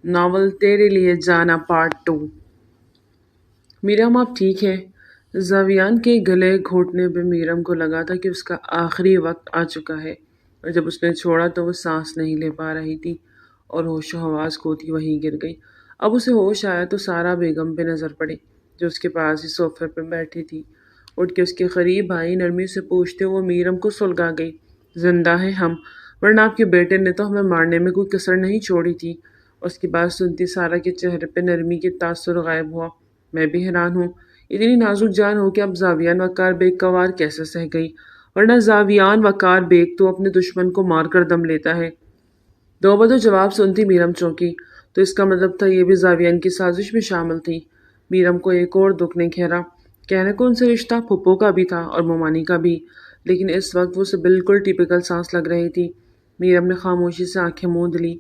Novel تیرے لیے جانا پارٹ 2۔ میرم آپ ٹھیک ہیں؟ زاویان کے گلے گھونٹنے پہ میرم کو لگا تھا کہ اس کا آخری وقت آ چکا ہے، اور جب اس نے چھوڑا تو وہ سانس نہیں لے پا رہی تھی اور ہوش و حواس کھوتی وہیں گر گئی۔ اب اسے ہوش آیا تو سارا بیگم پہ نظر پڑی جو اس کے پاس ہی صوفے پہ بیٹھی تھی۔ اٹھ کے اس کے قریب آئی، نرمی سے پوچھتے وہ میرم کو سلگا گئی۔ زندہ ہیں ہم، ورنہ آپ کے بیٹے نے تو ہمیں مارنے میں کوئی کسر نہیں چھوڑی تھی۔ اس کی بات سنتی سارا کے چہرے پہ نرمی کے تاثر غائب ہوا۔ میں بھی حیران ہوں، اتنی نازک جان ہو کہ اب زاویان وقار بیگ کا وار کیسے سہ گئی، ورنہ زاویان وقار بیگ تو اپنے دشمن کو مار کر دم لیتا ہے۔ دو بدو جواب سنتی میرم چونکی، تو اس کا مطلب تھا یہ بھی زاویان کی سازش میں شامل تھی۔ میرم کو ایک اور دکھ نے گھیرا۔ کہنے کو ان سے رشتہ پھپھو کا بھی تھا اور مومانی کا بھی، لیکن اس وقت وہ اسے بالکل ٹیپیکل سانس لگ رہی تھی۔ میرم نے خاموشی سے آنکھیں موند لی،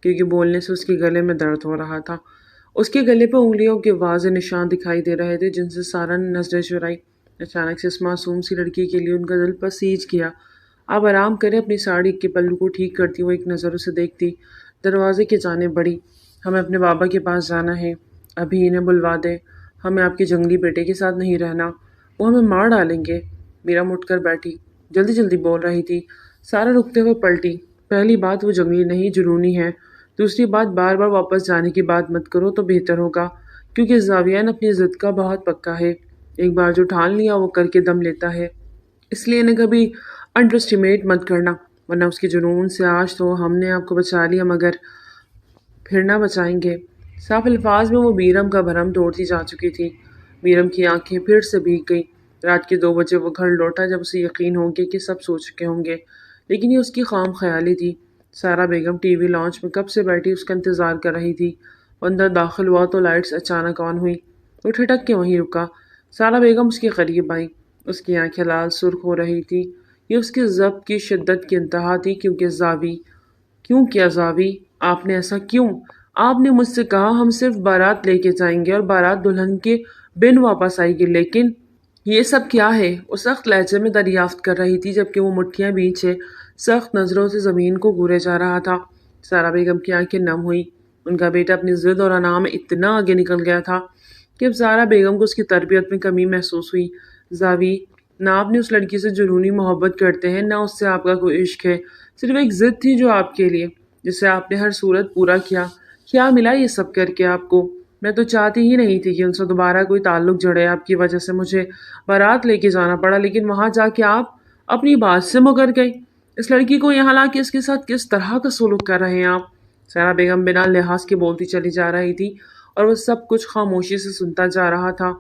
کیونکہ بولنے سے اس کے گلے میں درد ہو رہا تھا۔ اس کے گلے پہ انگلیوں کے واضح نشان دکھائی دے رہے تھے جن سے سارا نے نظریں چرائی۔ اچانک سے اس معصوم سی لڑکی کے لیے ان کا دل پسیج گیا۔ آپ آرام کریں، اپنی ساڑی کے پلو کو ٹھیک کرتی وہ ایک نظر اسے دیکھتی دروازے کی جانب بڑھی۔ ہمیں اپنے بابا کے پاس جانا ہے، ابھی انہیں بلوا دے، ہمیں آپ کے جنگلی بیٹے کے ساتھ نہیں رہنا، وہ ہمیں مار ڈالیں گے۔ میرم اٹھ کر بیٹھی، جلدی جلدی بول رہی تھی۔ سارا رکتے ہوئے پلٹی۔ پہلی بات وہ جنگلی نہیں، جنونی ہے۔ دوسری بات، بار بار واپس جانے کی بات مت کرو تو بہتر ہوگا، کیونکہ زاویان اپنی ضد کا بہت پکا ہے۔ ایک بار جو ٹھان لیا وہ کر کے دم لیتا ہے، اس لیے انہیں کبھی انڈر اسٹیمیٹ مت کرنا، ورنہ اس کے جنون سے آج تو ہم نے آپ کو بچا لیا مگر پھر نہ بچائیں گے۔ صاف الفاظ میں وہ میرم کا بھرم توڑتی جا چکی تھی۔ میرم کی آنکھیں پھر سے بھیگ گئی۔ رات کے 2 بجے وہ گھر لوٹا جب اسے یقین ہو گیا کہ سب سو چکے ہوں گے، لیکن یہ اس کی خام خیالی تھی۔ سارا بیگم ٹی وی لانچ میں کب سے بیٹھی اس کا انتظار کر رہی تھی۔ وہ اندر داخل ہوا تو لائٹس اچانک آن ہوئی۔ وہ ٹھٹک کے وہیں رکا۔ سارا بیگم اس کے قریب آئی، اس کی آنکھیں لال سرخ ہو رہی تھی۔ یہ اس کے ضبط کی شدت کی انتہا تھی۔ کیوں کیا زاوی؟ آپ نے ایسا کیوں؟ آپ نے مجھ سے کہا ہم صرف بارات لے کے جائیں گے اور بارات دلہن کے بن واپس آئے گی، لیکن یہ سب کیا ہے؟ وہ سخت لہجے میں دریافت کر رہی تھی جبکہ وہ مٹھیاں بیچے سخت نظروں سے زمین کو گورے جا رہا تھا۔ سارا بیگم کی آنکھیں نم ہوئی۔ ان کا بیٹا اپنی ضد اور انا میں اتنا آگے نکل گیا تھا کہ اب سارا بیگم کو اس کی تربیت میں کمی محسوس ہوئی۔ زاوی، نہ آپ نے اس لڑکی سے جنونی محبت کرتے ہیں، نہ اس سے آپ کا کوئی عشق ہے، صرف ایک ضد تھی جو آپ کے لیے، جسے آپ نے ہر صورت پورا کیا۔ کیا ملا یہ سب کر کے آپ کو؟ میں تو چاہتی ہی نہیں تھی کہ ان سے دوبارہ کوئی تعلق جڑے، آپ کی وجہ سے مجھے بارات لے کے جانا پڑا، لیکن وہاں جا کے آپ اپنی بات سے مکر گئی۔ اس لڑکی کو یہاں لا کے اس کے ساتھ کس طرح کا سلوک کر رہے ہیں آپ؟ سارا بیگم بنا لحاظ کے بولتی چلی جا رہی تھی اور وہ سب کچھ خاموشی سے سنتا جا رہا تھا۔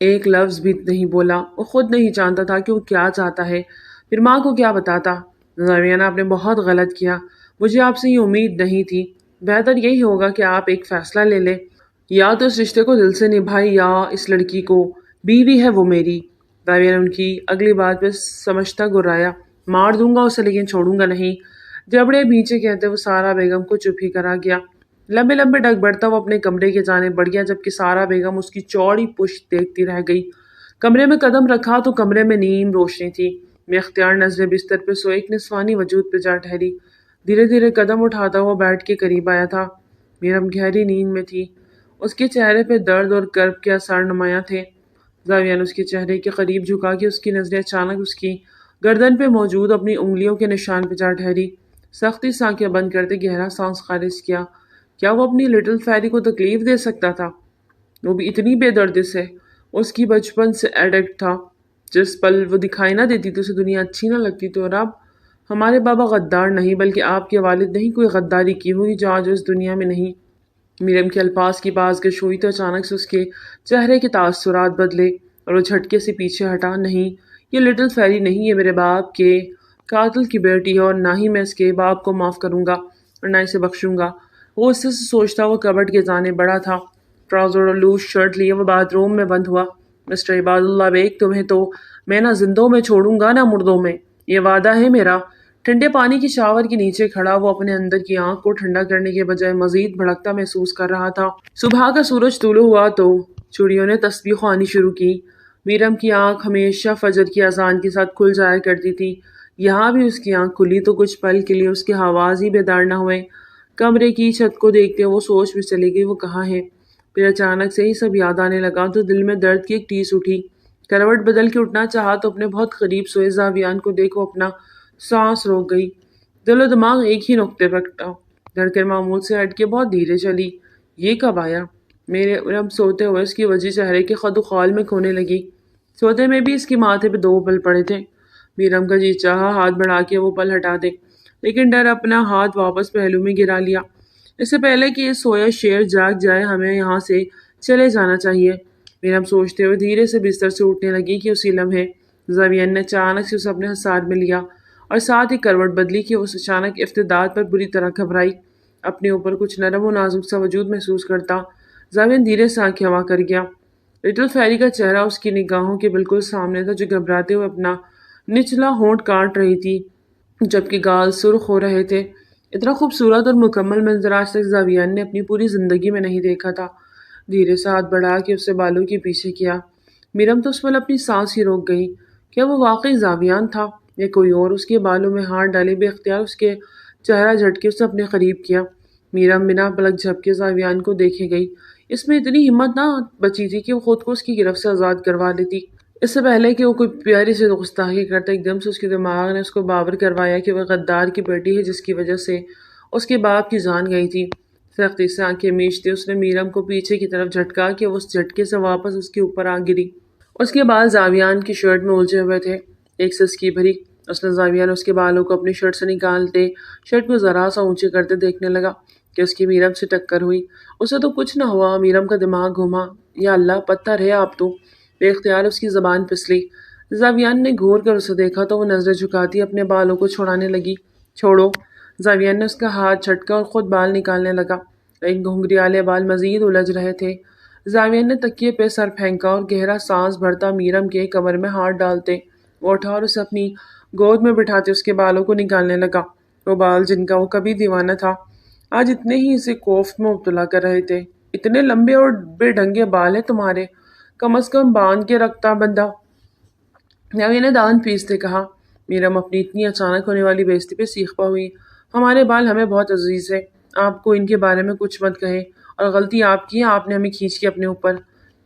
ایک لفظ بھی نہیں بولا۔ وہ خود نہیں جانتا تھا کہ وہ کیا چاہتا ہے، پھر ماں کو کیا بتاتا۔ زاویان، آپ نے بہت غلط کیا، مجھے آپ سے یہ امید نہیں تھی۔ بہتر یہی ہوگا کہ آپ ایک فیصلہ لے لیں، یا تو اس رشتے کو دل سے نبھائی یا اس لڑکی کو، بیوی ہے وہ میری۔ زاویان ان کی اگلی بات پہ سمجھتا گرایا۔ مار دوں گا اسے لیکن چھوڑوں گا نہیں۔ جبڑے بیچے کہتے وہ سارا بیگم کو چپ ہی کرا گیا۔ لمبے لمبے ڈگ بڑھتا وہ اپنے کمرے کے جانب بڑھ گیا جبکہ سارا بیگم اس کی چوڑی پشت دیکھتی رہ گئی۔ کمرے میں قدم رکھا تو کمرے میں نیم روشنی تھی۔ بے اختیار نظریں بستر پہ سوئے ایک نسوانی وجود پہ جا ٹھہری۔ دھیرے دھیرے قدم اٹھاتا ہوا بیٹھ کے قریب آیا تھا۔ میرم گہری نیند میں تھی، اس کے چہرے پہ درد اور کرب کے آثار نمایاں تھے۔ زاویان اس کے چہرے کے قریب جھکا کہ اس کی نظریں اچانک اس کی گردن پہ موجود اپنی انگلیوں کے نشان پہ جا ٹھہری۔ سختی سے آنکھیں بند کرتے گہرا سانس خارج کیا۔ کیا وہ اپنی لٹل فیری کو تکلیف دے سکتا تھا؟ وہ بھی اتنی بے دردی سے؟ اس کی بچپن سے ایڈکٹ تھا، جس پل وہ دکھائی نہ دیتی تو اسے دنیا اچھی نہ لگتی۔ تو اور اب ہمارے بابا غدار نہیں بلکہ آپ کے والد نے ہی کوئی غداری کی ہوگی جو آج اس دنیا میں نہیں۔ میرم کے الفاظ کی بازگشت ہوئی تو اچانک سے اس کے چہرے کے تاثرات بدلے اور وہ جھٹکے سے پیچھے ہٹا۔ نہیں، یہ لٹل فیری نہیں، یہ میرے باپ کے قاتل کی بیٹی ہے، اور نہ ہی میں اس کے باپ کو معاف کروں گا اور نہ اسے بخشوں گا۔ وہ اس سے سوچتا وہ کبٹ کے جانے بڑا تھا۔ ٹراؤزر اور لوز شرٹ لیے وہ باتھ روم میں بند ہوا۔ مسٹر عباد اللہ بیگ، تمہیں تو میں نہ زندوں میں چھوڑوں گا نہ مردوں میں، یہ وعدہ ہے میرا۔ ٹھنڈے پانی کی شاور کے نیچے کھڑا وہ اپنے اندر کی آنکھ کو ٹھنڈا کرنے کے بجائے مزید بھڑکتا محسوس کر رہا تھا۔ صبح کا سورج طلوع ہوا تو چڑیوں نے تسبیح خوانی شروع کی۔ میرم کی آنکھ ہمیشہ فجر کی اذان کے ساتھ کھل جایا کرتی تھی۔ یہاں بھی اس کی آنکھ کھلی تو کچھ پل کے لیے اس کے حواس ہی بیدار نہ ہوئے۔ کمرے کی چھت کو دیکھتے وہ سوچ میں چلی گئی وہ کہاں ہے۔ پھر اچانک سے ہی سب یاد آنے لگا تو دل میں درد کی ایک ٹیس اٹھی۔ کروٹ بدل کے اٹھنا چاہا تو اپنے بہت قریب سوئے زاویان کو دیکھو اپنا سانس روک گئی۔ دل و دماغ ایک ہی نقطے پر ٹکا۔ دھڑکن معمول سے ہٹ کے بہت دھیرے چلی۔ یہ کب آیا؟ میرم سوتے ہوئے اس کی وجہ چہرے کے خد و خال میں کھونے لگی۔ سوتے میں بھی اس کے ماتھے پہ 2 پل پڑے تھے۔ میرم کا جی چاہا ہاتھ بڑھا کے وہ پل ہٹا دے، لیکن ڈر اپنا ہاتھ واپس پہلو میں گرا لیا۔ اس سے پہلے کہ یہ سویا شیر جاگ جائے ہمیں یہاں سے چلے جانا چاہیے۔ میرم سوچتے ہوئے دھیرے سے بستر سے اٹھنے لگی کہ اسی لمحے زاویان نے اچانک سے اسے اپنے حصار میں لیا اور ساتھ ہی کروٹ بدلی کہ اس اچانک افتداد پر بری طرح گھبرائی۔ اپنے اوپر کچھ نرم و نازک سا وجود محسوس کرتا زاویان دھیرے سے آنکھیں ہوا کر گیا۔ لٹل فیری کا چہرہ اس کی نگاہوں کے بالکل سامنے تھا جو گھبراتے ہوئے اپنا نچلا ہونٹ کاٹ رہی تھی جبکہ گال سرخ ہو رہے تھے۔ اتنا خوبصورت اور مکمل منظر آج تک زاویان نے اپنی پوری زندگی میں نہیں دیکھا تھا۔ دھیرے سے ہاتھ بڑھا کے اسے بالوں کے پیچھے کیا۔ میرم تو اس پل اپنی سانس ہی روک گئی۔ کیا وہ واقعی زاویان تھا یا کوئی اور؟ اس کے بالوں میں ہاتھ ڈالے بے اختیار اس کے چہرہ جھٹکے اسے اپنے قریب کیا۔ میرم بنا پلک جھپکے زاویان کو دیکھے گئی۔ اس میں اتنی ہمت نہ بچی تھی کہ وہ خود کو اس کی گرفت سے آزاد کروا لیتی۔ اس سے پہلے کہ وہ کوئی پیاری سے گستاخی کرتا ایک دم سے اس کے دماغ نے اس کو باور کروایا کہ وہ غدار کی بیٹی ہے جس کی وجہ سے اس کے باپ کی جان گئی تھی۔ سختی سے آنکھیں میچتے اس نے میرم کو پیچھے کی طرف جھٹکا کہ وہ اس جھٹکے سے واپس اس کے اوپر آ گری۔ اس کے بال زاویان کی شرٹ میں الجھے ہوئے تھے۔ ایک سسکی بھری اس نے زاویان اس کے بالوں کو اپنی شرٹ سے نکالتے شرٹ کو ذرا سا اونچے کرتے دیکھنے لگا کہ اس کی میرم سے ٹکر ہوئی۔ اسے تو کچھ نہ ہوا۔ میرم کا دماغ گھوما۔ یا اللہ پتھر ہے آپ تو۔ بے اختیار اس کی زبان پھسلی۔ زاویان نے گھور کر اسے دیکھا تو وہ نظریں جھکاتی اپنے بالوں کو چھڑانے لگی۔ چھوڑو۔ زاویان نے اس کا ہاتھ جھٹکا اور خود بال نکالنے لگا، لیکن گھنگریالے بال مزید الجھ رہے تھے۔ زاویان نے تکیے پہ سر پھینکا اور گہرا سانس بھرتا میرم کے کمر میں ہاتھ ڈالتے وہ اٹھا اور اسے اپنی گود میں بٹھاتے اس کے بالوں کو نکالنے لگا۔ وہ بال جن کا وہ کبھی دیوانہ تھا آج اتنے ہی اسے کوفت میں مبتلا کر رہے تھے۔ اتنے لمبے اور بے ڈھنگے بال ہیں تمہارے، کم از کم باندھ کے رکھتا بندہ، زاویان نے دان پیستے کہا۔ میرم اپنی اتنی اچانک ہونے والی بے عزتی پہ سیخپا ہوئی۔ ہمارے بال ہمیں بہت عزیز ہے، آپ کو ان کے بارے میں کچھ مت کہیں، اور غلطی آپ کی ہے، آپ نے ہمیں کھینچ کے اپنے اوپر۔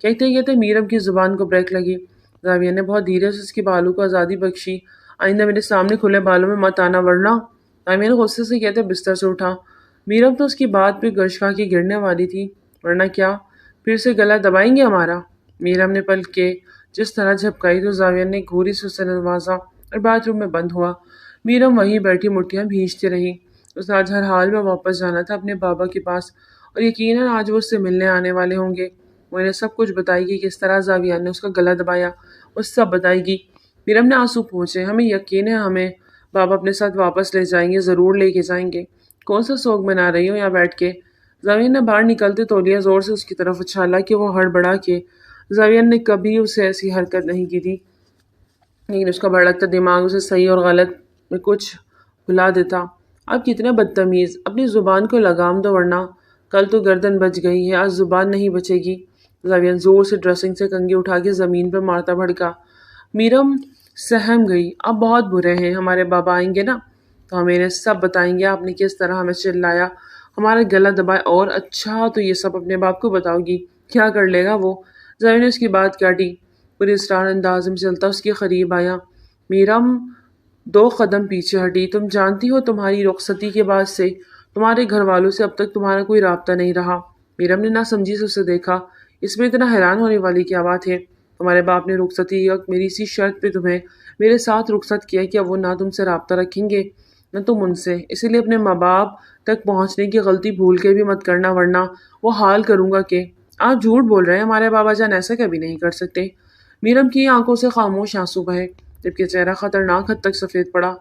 کہتے کہتے میرم کی زبان کو بریک لگی۔ زاویان نے بہت دھیرے سے اس کے بالوں کو آزادی بخشی۔ آئندہ میرے سامنے کھلے بالوں میں مت آنا ورنہ۔ زاویان غصے سے کہتے بستر سے اٹھا۔ میرم تو اس کی بات پہ گرج کھا کے گرنے والی تھی۔ ورنہ کیا؟ پھر سے گلا دبائیں گے ہمارا؟ میرم نے پل کے جس طرح جھپکائی تو زاویان نے گھوری سے اسے نوازا اور باتھ روم میں بند ہوا۔ میرم وہیں بیٹھی مٹھیاں بھینچتی رہی۔ اسے آج ہر حال میں واپس جانا تھا اپنے بابا کے پاس، اور یقیناً آج وہ اس سے ملنے آنے والے ہوں گے۔ وہ انہیں سب کچھ بتائے گی، کس طرح زاویان نے اس کا گلا دبایا، وہ سب بتائے گی۔ میرم نے آنسو پہنچے۔ ہمیں یقین ہے ہمیں بابا اپنے ساتھ واپس لے جائیں گے، ضرور لے کے جائیں گے۔ کون سا سوگ منا رہی ہو یہاں بیٹھ کے؟ زاویان نے باہر نکلتے تولیہ زور سے اس کی طرف اچھالا کہ وہ ہڑبڑا کے۔ زاویان نے کبھی اسے ایسی حرکت نہیں کی تھی، لیکن اس کا بھڑکتا دماغ اسے صحیح اور غلط میں کچھ بھلا دیتا۔ آپ کتنے بدتمیز، اپنی زبان کو لگام دو ورنہ کل تو گردن بچ گئی ہے، آج زبان نہیں بچے گی۔ زاویان زور سے ڈریسنگ سے کنگھی اٹھا کے زمین پہ مارتا بھڑکا۔ میرم سہم گئی۔ آپ بہت برے ہیں، ہمارے بابا آئیں گے نا تو ہمیں انہیں سب بتائیں گے آپ نے کس طرح ہمیں چلایا، ہمارا گلا دبایا، اور اچھا تو یہ سب اپنے باپ کو بتاؤ گی؟ کیا کر لے گا وہ؟ زاویان نے اس کی بات کاٹی۔ پوری اسٹار انداز میں چلتا اس کے قریب آیا۔ میرم 2 قدم پیچھے ہٹی۔ تم جانتی ہو تمہاری رخصتی کے بعد سے تمہارے گھر والوں سے اب تک تمہارا کوئی رابطہ نہیں رہا۔ میرم نے ناسمجھی سے اسے دیکھا۔ اس میں اتنا حیران ہونے والی کیا بات ہے؟ تمہارے باپ نے رخصتی کے وقت میری اسی شرط پہ تمہیں میرے ساتھ رخصت کیا کہ اب وہ نہ تم سے رابطہ رکھیں گے نہ تم ان سے، اسی لیے اپنے ماں باپ تک پہنچنے کی غلطی بھول کے بھی مت کرنا ورنہ وہ حال کروں گا کہ آپ جھوٹ بول رہے ہیں، ہمارے بابا جان ایسا کبھی نہیں کر سکتے۔ میرم کی آنکھوں سے خاموش آنسو بہے جبکہ چہرہ خطرناک حد تک سفید پڑا۔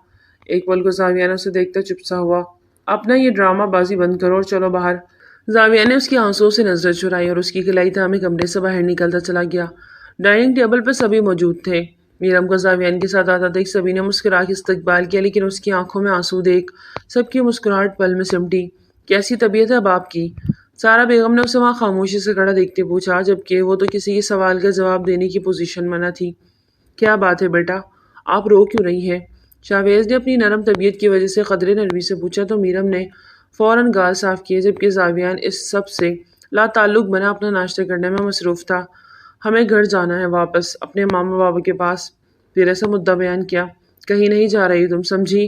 ایک پل کو زاویان اسے دیکھتا چپ سا ہوا۔ اپنا یہ ڈرامہ بازی بند کرو اور چلو باہر۔ زاویان نے اس کی آنسوں سے نظر چرائی اور اس کی کلائی تھامے کمرے سے باہر نکلتا چلا گیا۔ ڈائننگ ٹیبل پہ سبھی موجود تھے۔ میرم کو زاویان کے ساتھ آتا دیکھ سبھی نے مسکرا کے استقبال کیا، لیکن اس کی آنکھوں میں آنسو دیکھ سب کی مسکراہٹ پل میں سمٹی۔ کیسی طبیعت ہے اب آپ کی؟ سارا بیگم نے اسے وہاں خاموشی سے کھڑا دیکھتے پوچھا، جبکہ وہ تو کسی کے سوال کا جواب دینے کی پوزیشن میں نہ تھی۔ کیا بات ہے بیٹا، آپ رو کیوں رہی ہیں؟ شاہویز نے اپنی نرم طبیعت کی وجہ سے قدرے نرمی سے پوچھا تو میرم نے فوراً گال صاف کیے، جبکہ زاویان اس سب سے لا تعلق بنا اپنا ناشتہ کرنے میں مصروف تھا۔ ہمیں گھر جانا ہے، واپس اپنے ماما بابا کے پاس۔ پھر ایسا مدعا بیان کیا۔ کہیں نہیں جا رہی تم، سمجھی؟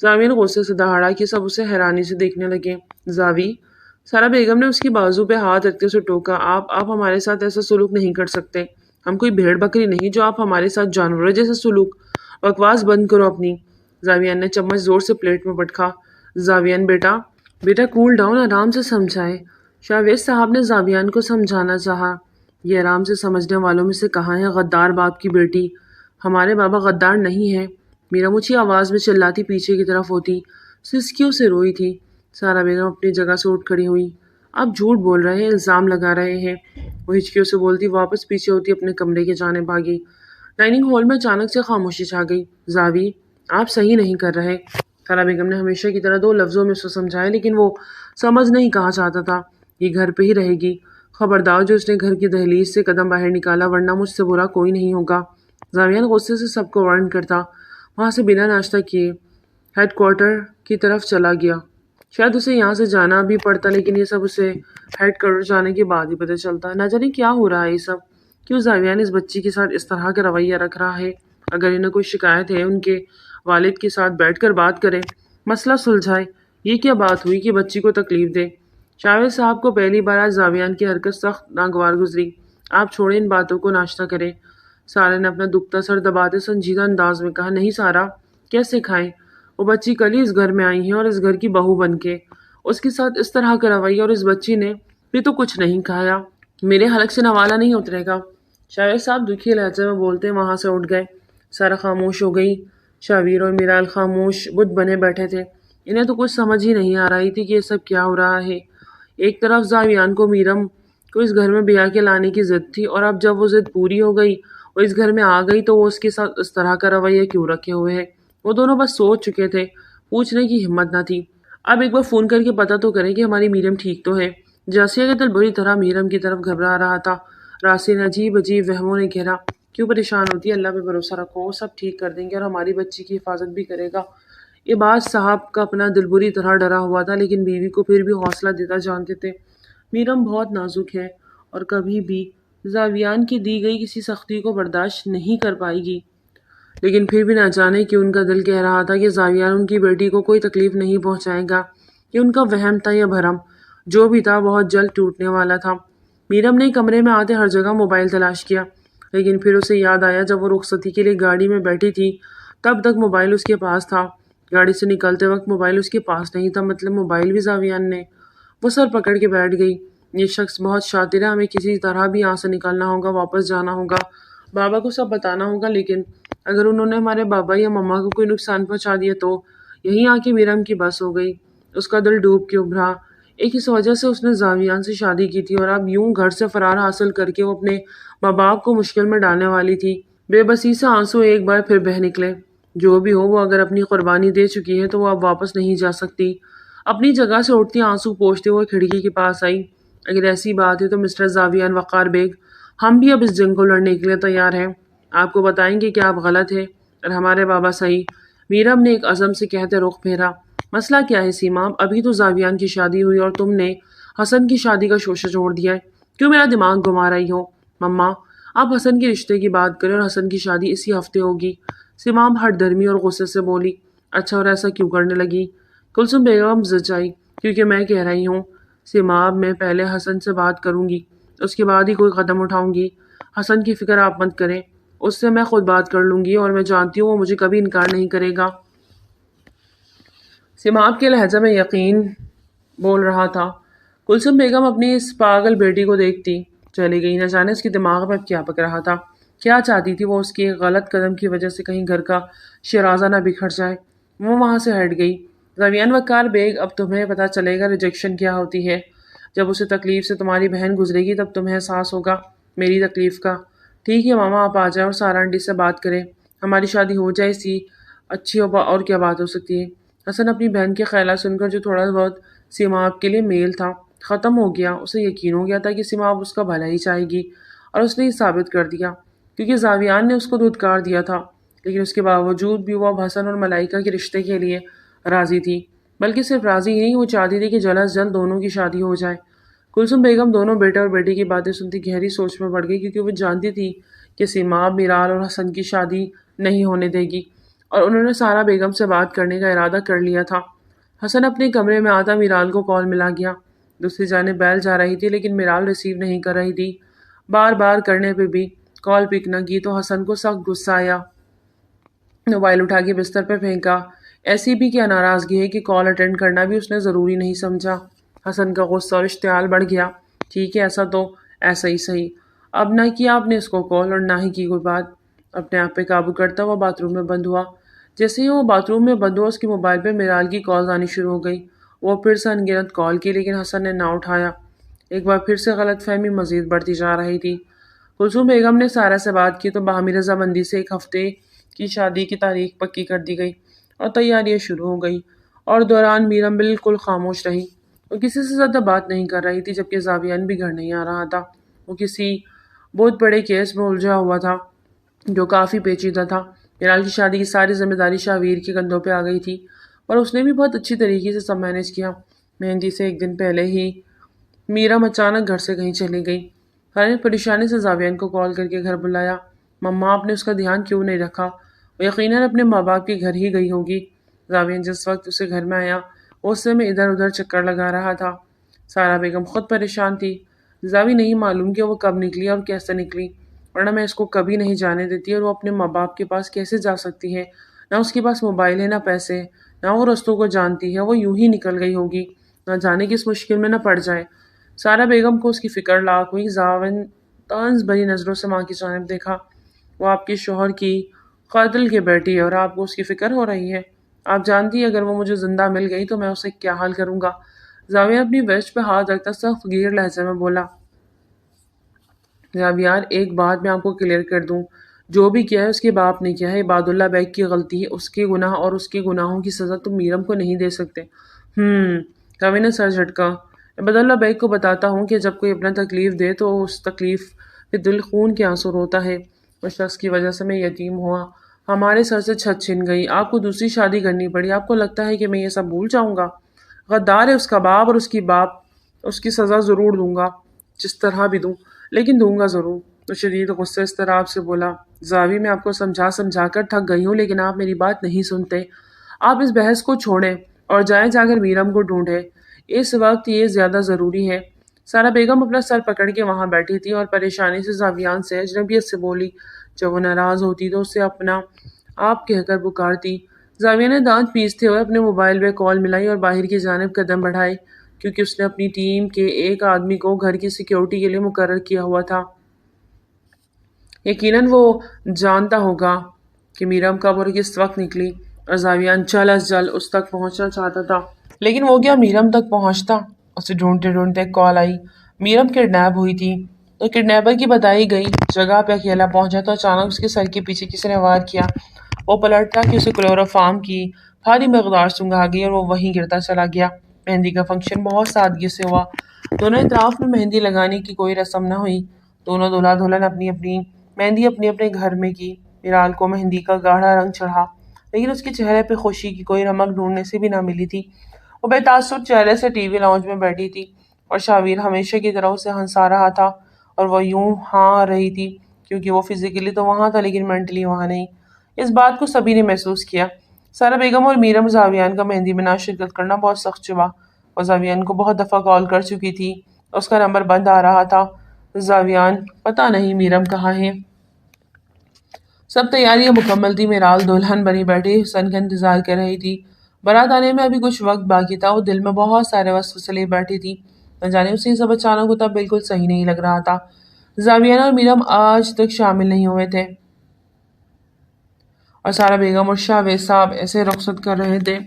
زاویہ نے غصے سے دہاڑا کہ سب اسے حیرانی سے دیکھنے لگے۔ زاوی، سارا بیگم نے اس کی بازو پہ ہاتھ رکھتے اسے ٹوکا، آپ ہمارے ساتھ ایسا سلوک نہیں کر سکتے۔ ہم کوئی بھیڑ بکری نہیں جو آپ ہمارے ساتھ جانوروں جیسا سلوک۔ بکواس بند کرو اپنی۔ زاویان نے چمچ زور سے پلیٹ میں پٹکا۔ زاویان بیٹا کول ڈاؤن، آرام سے سمجھائے۔ شاویز صاحب نے زاویان کو سمجھانا چاہا۔ یہ آرام سے سمجھنے والوں میں سے کہاں ہے غدار باپ کی بیٹی؟ ہمارے بابا غدار نہیں ہے۔ میرا اونچی آواز میں چلاتی پیچھے کی طرف ہوتی، سسکیوں سے روئی تھی۔ سارا بیگم اپنی جگہ سے اٹھ کھڑی ہوئی۔ آپ جھوٹ بول رہے ہیں، الزام لگا رہے ہیں، وہ ہچکیوں سے بولتی واپس پیچھے ہوتی اپنے کمرے کی جانب بھاگی۔ ڈائننگ ہال میں اچانک سے خاموشی چھا گئی۔ زاوی، آپ صحیح نہیں کر رہے۔ سارا بیگم نے ہمیشہ کی طرح 2 لفظوں میں اسے سمجھایا، لیکن وہ سمجھ نہیں کہا چاہتا تھا۔ یہ گھر پہ ہی رہے گی۔ خبردار جو اس نے گھر کی دہلیز سے قدم باہر نکالا، ورنہ مجھ سے برا کوئی نہیں ہوگا۔ زاویان غصے سے سب کو وارن کرتا وہاں سے بنا ناشتہ کیے ہیڈ کوارٹر کی طرف چلا گیا۔ شاید اسے یہاں سے جانا بھی پڑتا، لیکن یہ سب اسے ہیڈ کوارٹر جانے کے بعد ہی پتہ چلتا۔ نہ جانے کیا ہو رہا ہے یہ سب، کیوں زاویان اس بچی کے ساتھ اس طرح کا رویہ رکھ رہا ہے۔ اگر انہیں کوئی شکایت ہے، ان کے والد کے ساتھ بیٹھ کر بات کرے، مسئلہ سلجھائے۔ یہ کیا بات ہوئی کہ بچی کو تکلیف دے؟ شاویز صاحب کو پہلی بار آج زاویان کی حرکت سخت ناگوار گزری۔ آپ چھوڑیں ان باتوں کو، ناشتہ کریں۔ سارا نے اپنا دکھتا سر دباتے سنجیدہ انداز میں کہا۔ نہیں سارا، کیسے کھائیں؟ وہ بچی کل ہی اس گھر میں آئی ہے اور اس گھر کی بہو بن کے، اس کے ساتھ اس طرح کا رویہ، اور اس بچی نے بھی تو کچھ نہیں کھایا۔ میرے حلق سے نوالا نہیں اترے گا۔ شاویز صاحب دکھی لہجے میں بولتے وہاں سے اٹھ گئے۔ سارا خاموش ہو گئی۔ شاویر اور میرال خاموش بت بنے بیٹھے تھے۔ انہیں تو کچھ سمجھ ہی نہیں آ رہی تھی کہ یہ سب کیا ہو رہا ہے۔ ایک طرف زاویان کو میرم کو اس گھر میں بیاہ کے لانے کی ضد تھی، اور اب جب وہ ضد پوری ہو گئی، وہ اس گھر میں آ گئی، تو وہ اس کے ساتھ اس طرح کا رویہ کیوں رکھے ہوئے ہے؟ وہ دونوں بس سوچ چکے تھے، پوچھنے کی ہمت نہ تھی۔ اب ایک بار فون کر کے پتہ تو کریں کہ ہماری میرم ٹھیک تو ہے۔ جاسیہ کا دل بری طرح میرم کی طرف گھبرا رہا تھا۔ راستے نے عجیب وہموں نے گھیرا۔ کیوں پریشان ہوتی ہے؟ اللہ پہ بھروسہ رکھو، وہ سب ٹھیک کر دیں گے، اور ہماری بچی کی حفاظت بھی کرے گا۔ عباس صاحب کا اپنا دل بری طرح ڈرا ہوا تھا، لیکن بیوی کو پھر بھی حوصلہ دیتا جانتے تھے میرم بہت نازک ہے اور کبھی بھی زاویان کی دی گئی کسی سختی کو برداشت نہیں کر پائے گی۔ لیکن پھر بھی نہ جانے کہ ان کا دل کہہ رہا تھا کہ زاویان ان کی بیٹی کو کوئی تکلیف نہیں پہنچائے گا۔ یہ ان کا وہم تھا یا بھرم، جو بھی تھا بہت جلد ٹوٹنے والا تھا۔ میرم نے کمرے میں آتے ہر جگہ موبائل تلاش کیا، لیکن پھر اسے یاد آیا جب وہ رخصتی کے لیے گاڑی میں بیٹھی تھی تب تک موبائل اس کے پاس تھا۔ گاڑی سے نکلتے وقت موبائل اس کے پاس نہیں تھا، مطلب موبائل بھی زاویان نے۔ وہ سر پکڑ کے بیٹھ گئی۔ یہ شخص بہت شاطر ہے، ہمیں کسی طرح بھی یہاں سے نکلنا ہوگا، واپس جانا ہوگا، بابا کو سب بتانا ہوگا۔ لیکن اگر انہوں نے ہمارے بابا یا مما کو کوئی نقصان پہنچا دیا تو؟ یہیں آ کے میرم کی بس ہو گئی۔ اس کا دل ڈوب کے ابھرا۔ ایک اس وجہ سے اس نے زاویان سے شادی کی تھی، اور اب یوں گھر سے فرار حاصل کر کے وہ اپنے ماں باپ کو مشکل میں ڈالنے والی تھی۔ بے بسی سے آنسو ایک بار پھر بہہ نکلے۔ جو بھی ہو، وہ اگر اپنی قربانی دے چکی ہے تو وہ اب واپس نہیں جا سکتی۔ اپنی جگہ سے اٹھتی آنسو پوچھتے ہوئے کھڑکی کے پاس آئی۔ اگر ایسی بات ہے تو مسٹر زاویان وقار بیگ، ہم بھی اب اس جنگ کو لڑنے کے لیے تیار ہیں۔ آپ کو بتائیں گے کہ آپ غلط ہیں اور ہمارے بابا صحیح۔ میرم نے ایک عزم سے کہتے رخ پھیرا۔ مسئلہ کیا ہے سیما؟ ابھی تو زاویان کی شادی ہوئی اور تم نے حسن کی شادی کا شوشہ چھوڑ دیا ہے۔ کیوں میرا دماغ گھما رہی ہو؟ مما، آپ حسن کے رشتے کی بات کریں، اور حسن کی شادی اسی ہفتے ہوگی۔ سیمام ہٹ دھرمی اور غصے سے بولی۔ اچھا، اور ایسا کیوں کرنے لگی؟ کلثوم بیگم زچائی۔ کیونکہ میں کہہ رہی ہوں سیماب، میں پہلے حسن سے بات کروں گی، اس کے بعد ہی کوئی قدم اٹھاؤں گی۔ حسن کی فکر آپ مت کریں، اس سے میں خود بات کر لوں گی، اور میں جانتی ہوں وہ مجھے کبھی انکار نہیں کرے گا۔ سیماب کے لہجہ میں یقین بول رہا تھا۔ کلثوم بیگم اپنی اس پاگل بیٹی کو دیکھتی چلی گئی۔ نہ جانے اس کے دماغ میں کیا پک رہا تھا، کیا چاہتی تھی وہ اس کے غلط قدم کی وجہ سے کہیں گھر کا شیرازہ نہ بکھر جائے۔ وہ وہاں سے ہٹ گئی۔ زاویان وقار بیگ، اب تمہیں پتہ چلے گا ریجیکشن کیا ہوتی ہے۔ جب اسے تکلیف سے تمہاری بہن گزرے گی تب تمہیں احساس ہوگا میری تکلیف کا۔ ٹھیک ہے ماما، آپ آ جائیں اور سارا آنٹی سے بات کریں، ہماری شادی ہو جائے، اسی اچھی اور کیا بات ہو سکتی ہے۔ حسن اپنی بہن کے خیالات سن کر جو تھوڑا بہت سیماب کے لیے میل تھا ختم ہو گیا۔ اسے یقین ہو گیا تھا کہ سیماب اس کا بھلا ہی چاہے گی، اور اس نے یہ ثابت کر دیا، کیونکہ زاویان نے اس کو دھتکار دیا تھا۔ لیکن اس کے باوجود بھی وہ اب حسن اور ملائکہ کے رشتے کے لیے راضی تھی۔ بلکہ صرف راضی ہی نہیں، وہ چاہتی تھی کہ جلد از جلد دونوں کی شادی ہو جائے۔ کلثوم بیگم دونوں بیٹے اور بیٹی کی باتیں سنتی گہری سوچ میں پڑ گئی، کیونکہ وہ جانتی تھی کہ سیما اب میرال اور حسن کی شادی نہیں ہونے دے گی، اور انہوں نے سارا بیگم سے بات کرنے کا ارادہ کر لیا تھا۔ حسن اپنے کمرے میں آتا میرال کو کال ملا گیا۔ دوسری جانب بیل جا رہی تھی، لیکن میرال ریسیو نہیں کر رہی تھی۔ بار بار کرنے پہ بھی کال پک نہ کی تو حسن کو سخت غصہ آیا۔ موبائل اٹھا کے بستر پہ پھینکا۔ ایسی بھی کیا ناراضگی ہے کہ کال اٹینڈ کرنا بھی اس نے ضروری نہیں سمجھا۔ حسن کا غصہ اور اشتعال بڑھ گیا۔ ٹھیک ہے، ایسا ہی صحیح۔ اب نہ کیا آپ نے اس کو کال اور نہ ہی کی کوئی بات۔ اپنے آپ پہ قابو کرتا ہوا باتھ روم میں بند ہوا۔ جیسے ہی وہ باتھ روم میں بند ہوا، اس کے موبائل پہ میرال کی کالز آنی شروع ہو گئی۔ وہ پھر سے انگنت کال کی، لیکن حسن نے نہ اٹھایا۔ ایک بار پھر سے غلط فہمی مزید بڑھتی جا رہی تھی۔ کلثوم بیگم نے سارا سے بات کی تو باہمی رضامندی سے ایک ہفتے کی شادی کی تاریخ پکی کر دی گئی اور تیاریاں شروع ہو گئی۔ اور دوران میرم بالکل خاموش رہی۔ وہ کسی سے زیادہ بات نہیں کر رہی تھی، جبکہ زاویان بھی گھر نہیں آ رہا تھا۔ وہ کسی بہت بڑے کیس میں الجھا ہوا تھا جو کافی پیچیدہ تھا۔ میرال کی شادی کی ساری ذمہ داری شاویر کے کندھوں پہ آ گئی تھی، اور اس نے بھی بہت اچھی طریقے سے سب مینیج کیا۔ مہندی سے ایک دن پہلے ہی میرم اچانک گھر سے کہیں چلی گئی۔ ہر نے پریشانی سے زاویان کو کال کر کے گھر بلایا۔ مما، آپ نے اس کا دھیان کیوں نہیں رکھا؟ وہ یقیناً اپنے ماں باپ کے گھر ہی گئی ہوگی۔ زاویان جس وقت اسے گھر میں آیا، غصے میں ادھر ادھر چکر لگا رہا تھا۔ سارا بیگم خود پریشان تھی۔ زاوی نہیں معلوم کہ وہ کب نکلی اور کیسے نکلی، ورنہ میں اس کو کبھی نہیں جانے دیتی، اور وہ اپنے ماں باپ کے پاس کیسے جا سکتی ہے؟ نہ اس کے پاس موبائل ہے، نہ پیسے، نہ وہ رستوں کو جانتی ہے۔ وہ یوں ہی نکل گئی ہوگی، نہ جانے کس مشکل میں نہ پڑ جائے۔ سارا بیگم کو اس کی فکر لاحق ہوئی۔ زاون طنز بھری نظروں سے ماں کی جانب دیکھا۔ وہ آپ کے شوہر کی قاتل کی بیٹی ہے اور آپ کو اس کی فکر ہو رہی ہے؟ آپ جانتی ہے اگر وہ مجھے زندہ مل گئی تو میں اسے کیا حال کروں گا؟ زاویہ اپنی ویسٹ پہ ہاتھ رکھتا سخت گیر لہجے میں بولا۔ زاویار، ایک بات میں آپ کو کلیئر کر دوں، جو بھی کیا ہے اس کے باپ نے کیا ہے، عباد اللہ بیگ کی غلطی ہے، اس کے گناہ اور اس کے گناہوں کی سزا تم میرم کو نہیں دے سکتے۔ زاویہ نے سر جھٹکا۔ عباد اللہ بیگ کو بتاتا ہوں کہ جب کوئی اپنا تکلیف دے تو اس تکلیف پہ دل خون کے آنسو روتا ہے۔ اس شخص کی وجہ سے میں یتیم ہوا، ہمارے سر سے چھت چھن گئی، آپ کو دوسری شادی کرنی پڑی۔ آپ کو لگتا ہے کہ میں یہ سب بھول جاؤں گا؟ غدار ہے اس کا باپ اور اس کی سزا ضرور دوں گا، جس طرح بھی دوں، لیکن دوں گا ضرور۔ تو شدید غصے اضطراب سے بولا۔ زاوی، میں آپ کو سمجھا سمجھا کر تھک گئی ہوں، لیکن آپ میری بات نہیں سنتے۔ آپ اس بحث کو چھوڑیں اور جائیں جا کر میرم کو ڈھونڈیں، اس وقت یہ زیادہ ضروری ہے۔ سارا بیگم اپنا سر پکڑ کے وہاں بیٹھی تھی اور پریشانی سے زاویان سے اجنبیت سے بولی۔ جب وہ ناراض ہوتی تو اسے اپنا آپ کہہ کر پکارتی۔ زاویہ نے دانت پیستے ہوئے اپنے موبائل پہ کال ملائی اور باہر کی جانب قدم بڑھائے، کیونکہ اس نے اپنی ٹیم کے ایک آدمی کو گھر کی سیکیورٹی کے لیے مقرر کیا ہوا تھا۔ یقیناً وہ جانتا ہوگا کہ میرم کب اور کس وقت نکلی، اور زاویان جلد از جلد اس تک پہنچنا چاہتا تھا۔ لیکن وہ کیا میرم تک پہنچتا؟ اسے ڈھونڈتے ڈھونڈتے ایک کال آئی۔ میرم کڈنیپ ہوئی تھی۔ تو کڈنیپر کی بتائی گئی جگہ پہ اکیلا پہنچا تو اچانک اس کے سر کے پیچھے کسی نے وار کیا۔ وہ پلٹا کہ اسے کلوروفارم کی بھاری مقدار سونگھ آ گئی اور وہ وہیں گرتا چلا گیا۔ مہندی کا فنکشن بہت سادگی سے ہوا۔ دونوں اطراف میں مہندی لگانے کی کوئی رسم نہ ہوئی۔ دونوں دولہا دلہن اپنی مہندی اپنے اپنے گھر میں کی۔ میرال کو مہندی کا گاڑھا رنگ چڑھا، لیکن اس کے چہرے پہ خوشی کی کوئی رمق ڈھونڈنے سے بھی نہ ملی تھی۔ وہ بے تاثر چہرے سے ٹی وی لاؤنج میں بیٹھی تھی، اور شاویر ہمیشہ کی طرح اسے ہنسا رہا تھا، اور وہ یوں ہاں رہی تھی کیونکہ وہ فزیکلی تو وہاں تھا لیکن مینٹلی وہاں نہیں۔ اس بات کو سبھی نے محسوس کیا۔ سارا بیگم اور میرم زاویان کا مہندی میں نہ شرکت کرنا بہت سخت چبھا۔ وہ زاویان کو بہت دفعہ کال کر چکی تھی، اس کا نمبر بند آ رہا تھا۔ زاویان، پتہ نہیں میرم کہاں ہے۔ سب تیاریاں مکمل تھی۔ میرال دلہن بنی بیٹھی حسن کا انتظار کر رہی تھی۔ بارات آنے میں ابھی کچھ وقت باقی تھا۔ وہ دل میں بہت سارے وسوسے لیے بیٹھی تھی، نہ جانے اسے یہ سب اچانک ہوتا بالکل صحیح نہیں لگ رہا تھا۔ زاویان اور میرم آج تک شامل نہیں ہوئے تھے، اور سارا بیگم اور شاویز صاحب ایسے رخصت کر رہے تھے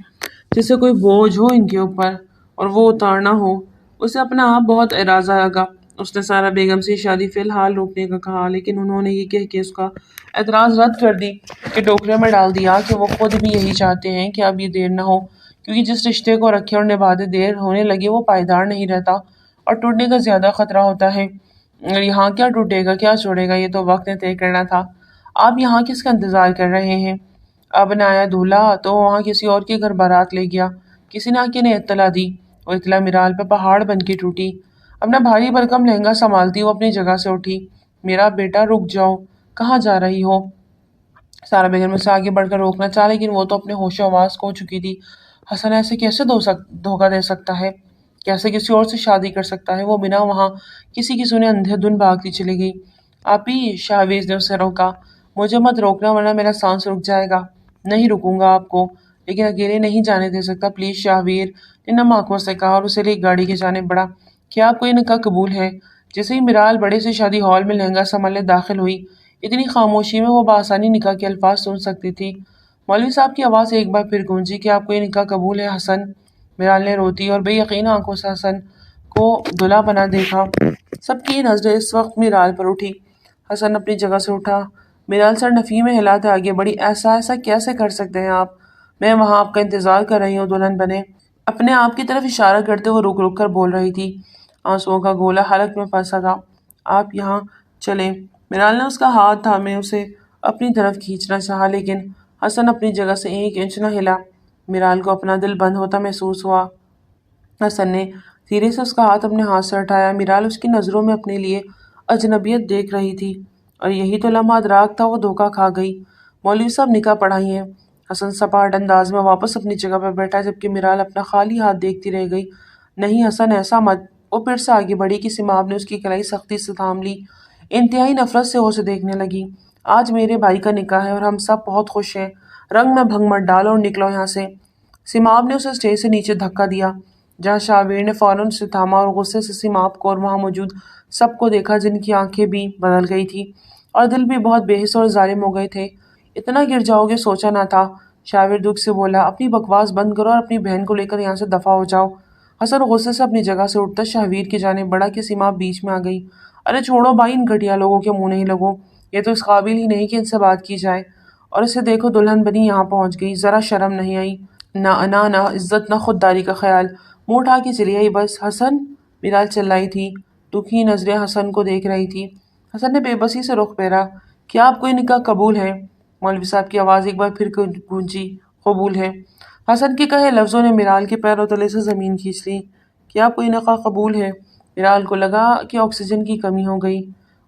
جیسے کوئی بوجھ ہو ان کے اوپر اور وہ اتارنا ہو۔ اسے اپنا آپ بہت اعراض آئے گا۔ اس نے سارا بیگم سے شادی فی الحال روکنے کا کہا، لیکن انہوں نے یہ کہہ کے اس کا اعتراض رد کر دی کہ ٹوکرے میں ڈال دیا کہ وہ خود بھی یہی چاہتے ہیں کہ اب یہ دیر نہ ہو، کیونکہ جس رشتے کو رکھے اور نبھاتے دیر ہونے لگے وہ پائیدار نہیں رہتا اور ٹوٹنے کا زیادہ خطرہ ہوتا ہے۔ یہاں کیا ٹوٹے گا، کیا چھوڑے گا، یہ تو وقت نے طے کرنا تھا۔ آپ یہاں کس کا انتظار کر رہے ہیں؟ اب نہ آیا دولہا تو وہاں کسی اور کے گھر بارات لے گیا۔ کسی نے آ کے اطلاع دی۔ وہ اطلاع میرال پہ پہاڑ بن کے ٹوٹی۔ اپنا بھاری بھرکم لہنگا سنبھالتی وہ اپنی جگہ سے اٹھی۔ میرا بیٹا رک جاؤ، کہاں جا رہی ہو؟ سارا بیگم اسے آگے بڑھ کر روکنا چاہا لیکن وہ تو اپنے ہوش و آواز کھو چکی تھی۔ حسن ایسے کیسے دھوکہ دے سکتا ہے؟ کیسے کسی اور سے شادی کر سکتا ہے؟ وہ بنا وہاں کسی کی سنے اندھے دھن بھاگتی چلی گئی۔ آپی، شاہویز نے اسے روکا۔ مجھے مت روکنا ورنہ میرا سانس رک جائے گا۔ نہیں رکوں گا آپ کو، لیکن اکیلے نہیں جانے دے سکتا، پلیز شاہویر نے نم آنکھوں سے کہا اور اسے لے گاڑی کے جانب بڑھا۔ کیا آپ کو یہ نکاح قبول ہے؟ جیسے ہی میرال بڑے سے شادی ہال میں لہنگا سنبھالنے داخل ہوئی، اتنی خاموشی میں وہ بآسانی نکاح کے الفاظ سن سکتی تھی۔ مولوی صاحب کی آواز ایک بار پھر گونجی، کیا آپ کو یہ نکاح قبول ہے حسن؟ میرال نے روتی اور بے یقین آنکھوں سے حسن کو دلہا بنا دیکھا۔ سب کی نظریں اس وقت میرال پر اٹھی۔ حسن اپنی جگہ سے اٹھا۔ میرال سر نفی میں ہلاتے آگے بڑھی۔ ایسا کیسے کر سکتے ہیں آپ؟ میں وہاں آپ کا انتظار کر رہی ہوں دلہن بنے۔ اپنے آپ کی طرف اشارہ کرتے ہوئے رک رک کر بول رہی تھی۔ آنسوؤں کا گولہ حلق میں پھنسا تھا۔ آپ یہاں چلیں۔ میرال نے اس کا ہاتھ تھامے اسے اپنی طرف کھینچنا چاہا لیکن حسن اپنی جگہ سے ایک انچ نہ ہلا۔ میرال کو اپنا دل بند ہوتا محسوس ہوا۔ حسن نے دھیرے سے اس کا ہاتھ اپنے ہاتھ سے ہٹایا۔ میرال اس کی نظروں میں اپنے لیے اجنبیت دیکھ رہی تھی اور یہی تو لمحہ ادراک تھا وہ دھوکہ کھا گئی۔ مولوی صاحب نکاح پڑھائیے۔ حسن سپاٹ انداز میں واپس اپنی جگہ پر بیٹھا جبکہ میرال اپنا خالی ہاتھ دیکھتی رہ گئی۔ نہیں حسن، ایسا مت۔ وہ پھر سے آگے بڑھی کہ سیماب نے اس کی کلائی سختی سے تھام لی۔ انتہائی نفرت سے وہ اسے دیکھنے لگی۔ آج میرے بھائی کا نکاح ہے اور ہم سب بہت خوش ہیں۔ رنگ میں بھنگ مت ڈالو اور نکلو یہاں سے۔ سیماب نے اسے اسٹیج سے نیچے دھکا دیا جہاں شاہویر نے فوراً اسے تھاما اور غصے سے سیماب کو اور وہاں موجود سب کو دیکھا جن کی آنکھیں بھی بدل گئی تھی اور دل بھی بہت بے حس اور ظالم ہو گئے تھے۔ اتنا گر جاؤ گے سوچا نہ تھا۔ شاہویر دکھ سے بولا، اپنی بکواس بند کرو اور اپنی بہن کو لے کر یہاں سے دفع ہو جاؤ۔ حسن غصے سے اپنی جگہ سے اٹھتا شاہویر کی جانب بڑھا کہ سیماب بیچ میں آ گئی۔ ارے چھوڑو بھائی، ان گھٹیا لوگوں کے منہ نہیں لگو، یہ تو اس قابل ہی نہیں کہ ان سے بات کی جائے۔ اور اسے دیکھو، دلہن بنی یہاں پہنچ گئی، ذرا شرم نہیں آئی؟ نہ انا، نہ عزت، نہ خودداری کا خیال، منہ اٹھا کے چلی آئی بس۔ حسن، میرال چلائی تھی، دکھی نظریں حسن کو دیکھ رہی تھی۔ حسن نے بے بسی سے رخ پھیرا۔ کیا آپ کو یہ نکاح قبول ہے؟ مولوی صاحب کی آواز ایک بار پھر گونجی۔ قبول ہے۔ حسن کے کہے لفظوں نے میرال کے پیروں تلے سے زمین کھینچ لی۔ کیا آپ کو یہ نکاح قبول ہے؟ میرال کو لگا کہ آکسیجن کی کمی ہو گئی،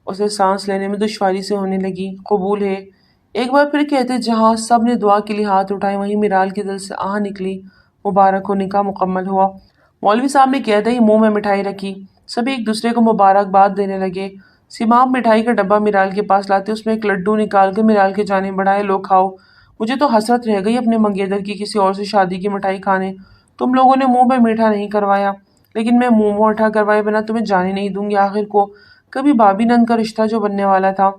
اسے سانس لینے میں دشواری سے ہونے لگی۔ قبول ہے، ایک بار پھر کہتے جہاں سب نے دعا کے لیے ہاتھ اٹھائے وہیں میرال کے دل سے آہ نکلی۔ مبارک ہو، نکاح مکمل ہوا۔ مولوی صاحب نے کہتے ہی منہ میں مٹھائی رکھی۔ سبھی ایک دوسرے کو مبارکباد دینے لگے۔ سیماب مٹھائی کا ڈبہ میرال کے پاس لاتے اس میں ایک لڈو نکال کر میرال کے جانب بڑھائے، لو کھاؤ۔ مجھے تو حسرت رہ گئی اپنے منگیتر کی کسی اور سے شادی کی مٹھائی کھانے۔ تم لوگوں نے منہ پہ میٹھا نہیں کروایا، لیکن میں منہ موٹھا کروائے بنا تمہیں جانے نہیں دوں گی۔ آخر کو کبھی بھابھی نند کا رشتہ جو بننے والا تھا۔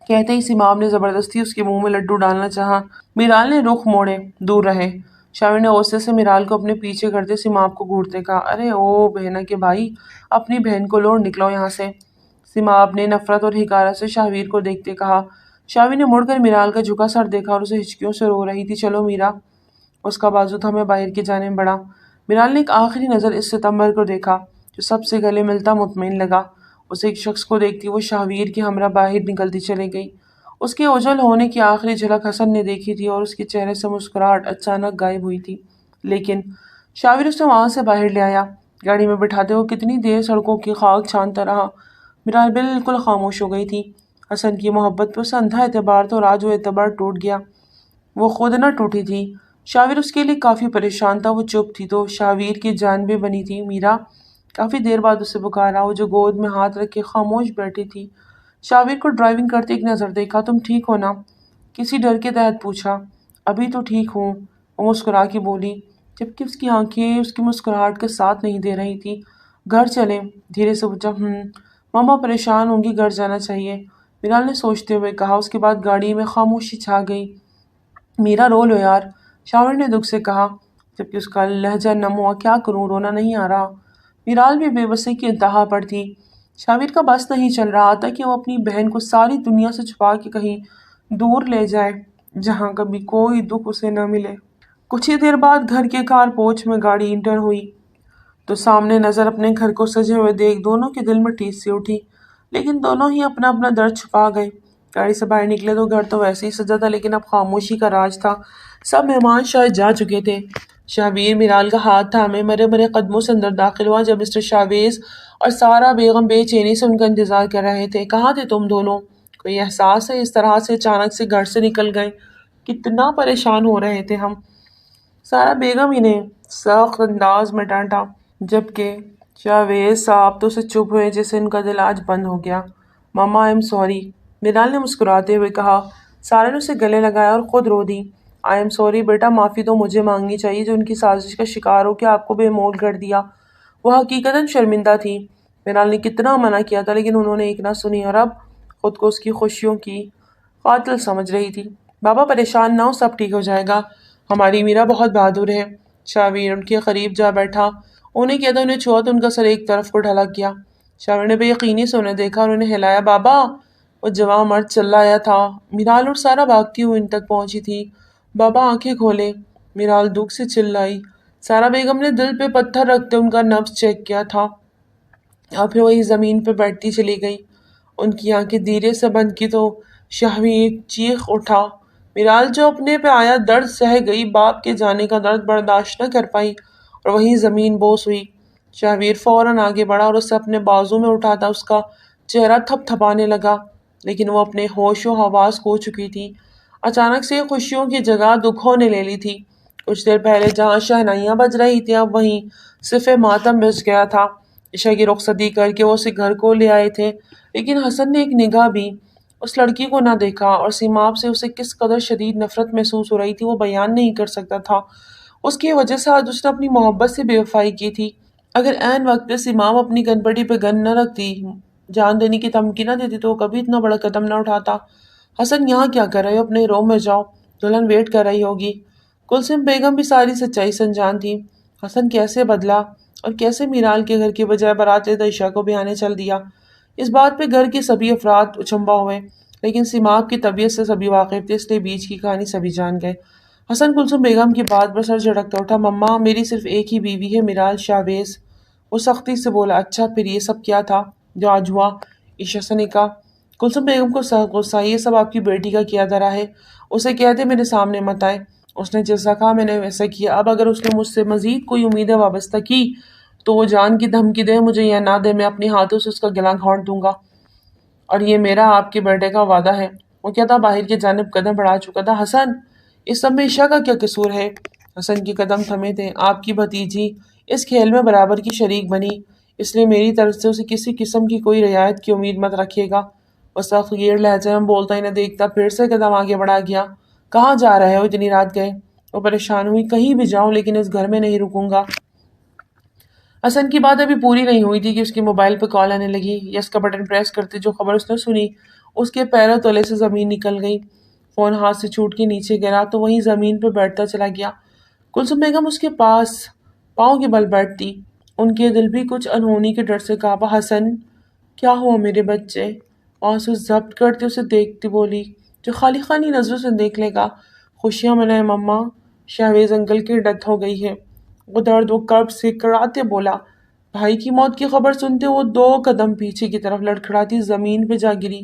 کہتے ہی سیماب نے زبردستی اس کے منہ میں لڈو ڈالنا چاہا۔ میرال نے رخ موڑے، دور رہے۔ شاہویر نے غصے سے میرال کو اپنے پیچھے کرتے سیماب کو گھورتے کہا، ارے او بہنا کے بھائی، اپنی بہن کو لو اور نکلو یہاں سے۔ سیماب نے نفرت اور حقارت سے شاہویر کو دیکھتے کہا۔ شاہویر نے مڑ کر میرال کا جھکا سر دیکھا اور اسے ہچکیوں سے رو رہی تھی۔ چلو میرا، اس کا بازو تھامے باہر کی جانب بڑھا۔ میرال نے ایک آخری نظر اس ستمبر کو دیکھا جو سب سے گلے ملتا مطمئن لگا۔ اسے ایک شخص کو دیکھتی وہ شاہویر کی ہمراہ باہر نکلتی چلی گئی۔ اس کے اوجھل ہونے کی آخری جھلک حسن نے دیکھی تھی اور اس کے چہرے سے مسکراہٹ اچانک غائب ہوئی تھی، لیکن شاہویر اسے وہاں سے باہر لے آیا۔ گاڑی میں بٹھاتے وہ کتنی دیر سڑکوں کی خاک چھانتا رہا۔ میرال بالکل خاموش ہو گئی تھی۔ حسن کی محبت پہ اسے اندھا اعتبار تھا اور آج وہ اعتبار ٹوٹ گیا۔ وہ خود نہ ٹوٹی تھی، شاہویر اس کے لیے کافی پریشان تھا۔ وہ چپ تھی تو شاہویر کی جانبیں بنی تھی۔ میرا، کافی دیر بعد اسے پکارا، وہ جو گود میں ہاتھ رکھے خاموش بیٹھی تھی۔ شاہویر کو ڈرائیونگ کرتے ایک نظر دیکھا۔ تم ٹھیک ہو نا؟ کسی ڈر کے تحت پوچھا۔ ابھی تو ٹھیک ہوں، وہ مسکرا کے بولی، جبکہ اس کی آنکھیں اس کی مسکراہٹ کا ساتھ نہیں دے رہی تھی۔ گھر چلیں؟ دھیرے سے پوچھا۔ ماما پریشان ہوں گی، گھر جانا چاہیے، میرال نے سوچتے ہوئے کہا۔ اس کے بعد گاڑی میں خاموشی چھا گئی۔ میرا رو لو یار، شاہویر نے دکھ سے کہا جبکہ اس کا لہجہ نم ہوا۔ کیا کروں، رونا نہیں آ رہا۔ میرال بھی بے بسی کی انتہا پر تھی۔ شاہویر کا بس نہیں چل رہا تھا کہ وہ اپنی بہن کو ساری دنیا سے چھپا کے کہیں دور لے جائے جہاں کبھی کوئی دکھ اسے نہ ملے۔ کچھ ہی دیر بعد گھر کے کار پوچھ میں گاڑی انٹر ہوئی تو سامنے نظر اپنے گھر کو سجے ہوئے دیکھ دونوں کے دل میں ٹھیس سی اٹھی، لیکن دونوں ہی اپنا اپنا درد چھپا گئے۔ گاڑی سے باہر نکلے تو گھر تو ویسے ہی سجا تھا لیکن اب خاموشی کا راج تھا۔ سب مہمان شاید جا چکے تھے۔ شہبیر میرال کا ہاتھ تھامے مرے مرے قدموں سے اندر داخل ہوا جب مسٹر شاویز اور سارا بیگم بے چینی سے ان کا انتظار کر رہے تھے۔ کہاں تھے تم دونوں؟ کوئی احساس ہے اس طرح سے اچانک سے گھر سے نکل گئے؟ کتنا پریشان ہو رہے تھے ہم۔ سارا بیگم انہیں سخت انداز میں ڈانٹا، جبکہ شاویز صاحب تو سے چپ ہوئے جیسے ان کا دل آج بند ہو گیا۔ ماما آئی ایم سوری، میرال نے مسکراتے ہوئے کہا۔ سارے نے اسے گلے لگایا اور خود رو دی۔ آئی ایم سوری بیٹا، معافی تو مجھے مانگنی چاہیے جو ان کی سازش کا شکار ہو کے آپ کو بے مول کر دیا۔ وہ حقیقتاً شرمندہ تھی۔ میرال نے کتنا منع کیا تھا لیکن انہوں نے ایک نہ سنی اور اب خود کو اس کی خوشیوں کی قاتل سمجھ رہی تھی۔ بابا پریشان نہ ہو، سب ٹھیک ہو جائے گا، ہماری میرا بہت بہادر ہے۔ شاویر ان کے قریب جا بیٹھا، انہیں کیا تھا انہیں چھوا تو ان کا سر ایک طرف کو ڈھلک گیا۔ شاویر نے بے یقینی سے انہیں دیکھا اور انہیں ہلایا۔ بابا! وہ جوان مرد چلایا تھا۔ میرال اور سارا بھاگتی ہوئی ان تک پہنچی تھی۔ بابا آنکھیں کھولے، میرال دکھ سے چلائی۔ سارا بیگم نے دل پہ پتھر رکھتے ان کا نبض چیک کیا تھا اور پھر وہی زمین پہ بیٹھتی چلی گئی۔ ان کی آنکھیں دھیرے سے بند کی تو شہویر چیخ اٹھا۔ میرال جو اپنے پہ آیا درد سہہ گئی، باپ کے جانے کا درد برداشت نہ کر پائی اور وہی زمین بوس ہوئی۔ شہویر فوراً آگے بڑھا اور اسے اپنے بازو میں اٹھاتا اس کا چہرہ تھپ تھپانے لگا، لیکن وہ اپنے ہوش و حواس کھو چکی تھی۔ اچانک سے خوشیوں کی جگہ دکھوں نے لے لی تھی۔ کچھ دیر پہلے جہاں شہنائیاں بج رہی تھیں اب وہیں صرف ماتم بج گیا تھا۔ عشاء کی رخصتی کر کے وہ اسے گھر کو لے آئے تھے، لیکن حسن نے ایک نگاہ بھی اس لڑکی کو نہ دیکھا اور سیماب سے اسے کس قدر شدید نفرت محسوس ہو رہی تھی وہ بیان نہیں کر سکتا تھا۔ اس کی وجہ سے آج اس نے اپنی محبت سے بے وفائی کی تھی۔ اگر عین وقت پہ سیماب اپنی گن پٹی پہ گن نہ رکھتی، جان دینے کی دھمکی نہ دیتی تو وہ کبھی اتنا بڑا قدم نہ اٹھاتا۔ حسن یہاں کیا کر رہے ہو؟ اپنے روم میں جاؤ، دلہن ویٹ کر رہی ہوگی۔ کلثوم بیگم بھی ساری سچائی سے انجان تھی۔ حسن کیسے بدلا اور کیسے میرال کے گھر کی بجائے بارات لیتا عشاء کو بیانے چل دیا، اس بات پہ گھر کے سبھی افراد اچنبھا ہوئے، لیکن سیماب کی طبیعت سے سبھی واقف تھے، اس لیے بیچ کی کہانی سبھی جان گئے۔ حسن کلثوم بیگم کی بات پر سر جھٹکتا اٹھا۔ مما، میری صرف ایک ہی بیوی ہے، میرال شاویز۔ وہ سختی سے بولا۔ اچھا، پھر یہ سب کیا تھا جو آج ہوا؟ عشاء سے نکاح۔ کلثوم بیگم کو سخت غصہ آئی۔ یہ سب آپ کی بیٹی کا کیا دھرا ہے، اسے کہتے میرے سامنے مت آئے، اس نے جیسا کہا میں نے ویسا کیا، اب اگر اس نے مجھ سے مزید کوئی امیدیں وابستہ کی تو وہ جان کی دھمکی دے، مجھے یہ نہ دے، میں اپنے ہاتھوں سے اس کا گلا گھونٹ دوں گا، اور یہ میرا آپ کے بیٹے کا وعدہ ہے۔ وہ کیا تھا باہر کی جانب قدم بڑھا چکا تھا۔ حسن، اس سب میں عشاء کا کیا قصور ہے؟ حسن کے قدم تھمے تھے۔ آپ کی بھتیجی اس کھیل میں برابر کی شریک بنی، اس لیے میری طرف سے اسے کسی قسم کی کوئی رعایت کی امید مت رکھیے گا۔ وہ سخت گیر لہجے میں بولتا ہی نہ دیکھتا پھر سے قدم آگے بڑھا گیا۔ کہاں جا رہے ہو؟ اتنی رات گئے؟ وہ پریشان ہوئی۔ کہیں بھی جاؤں لیکن اس گھر میں نہیں رکوں گا۔ حسن کی بات ابھی پوری نہیں ہوئی تھی کہ اس کے موبائل پہ کال آنے لگی۔ یس کا بٹن پریس کرتے جو خبر اس نے سنی اس کے پیروں تلے سے زمین نکل گئی۔ فون ہاتھ سے چھوٹ کے نیچے گرا تو وہیں زمین پہ بیٹھتا چلا گیا۔ کلثوم بیگم اس کے پاس پاؤں کے بل بیٹھتی، ان کے دل بھی کچھ انہونی کے ڈر سے کانپا۔ حسن، کیا ہوا میرے بچے؟ آنسو ضبط کرتے اسے دیکھتی بولی۔ جو خالی خانی نظروں سے دیکھ لے گا۔ خوشیاں منائے مما، شہویز انکل کی ڈیتھ ہو گئی ہے۔ وہ درد و کرب سے کراتے بولا۔ بھائی کی موت کی خبر سنتے وہ 2 قدم پیچھے کی طرف لڑکھڑاتی زمین پہ جا گری۔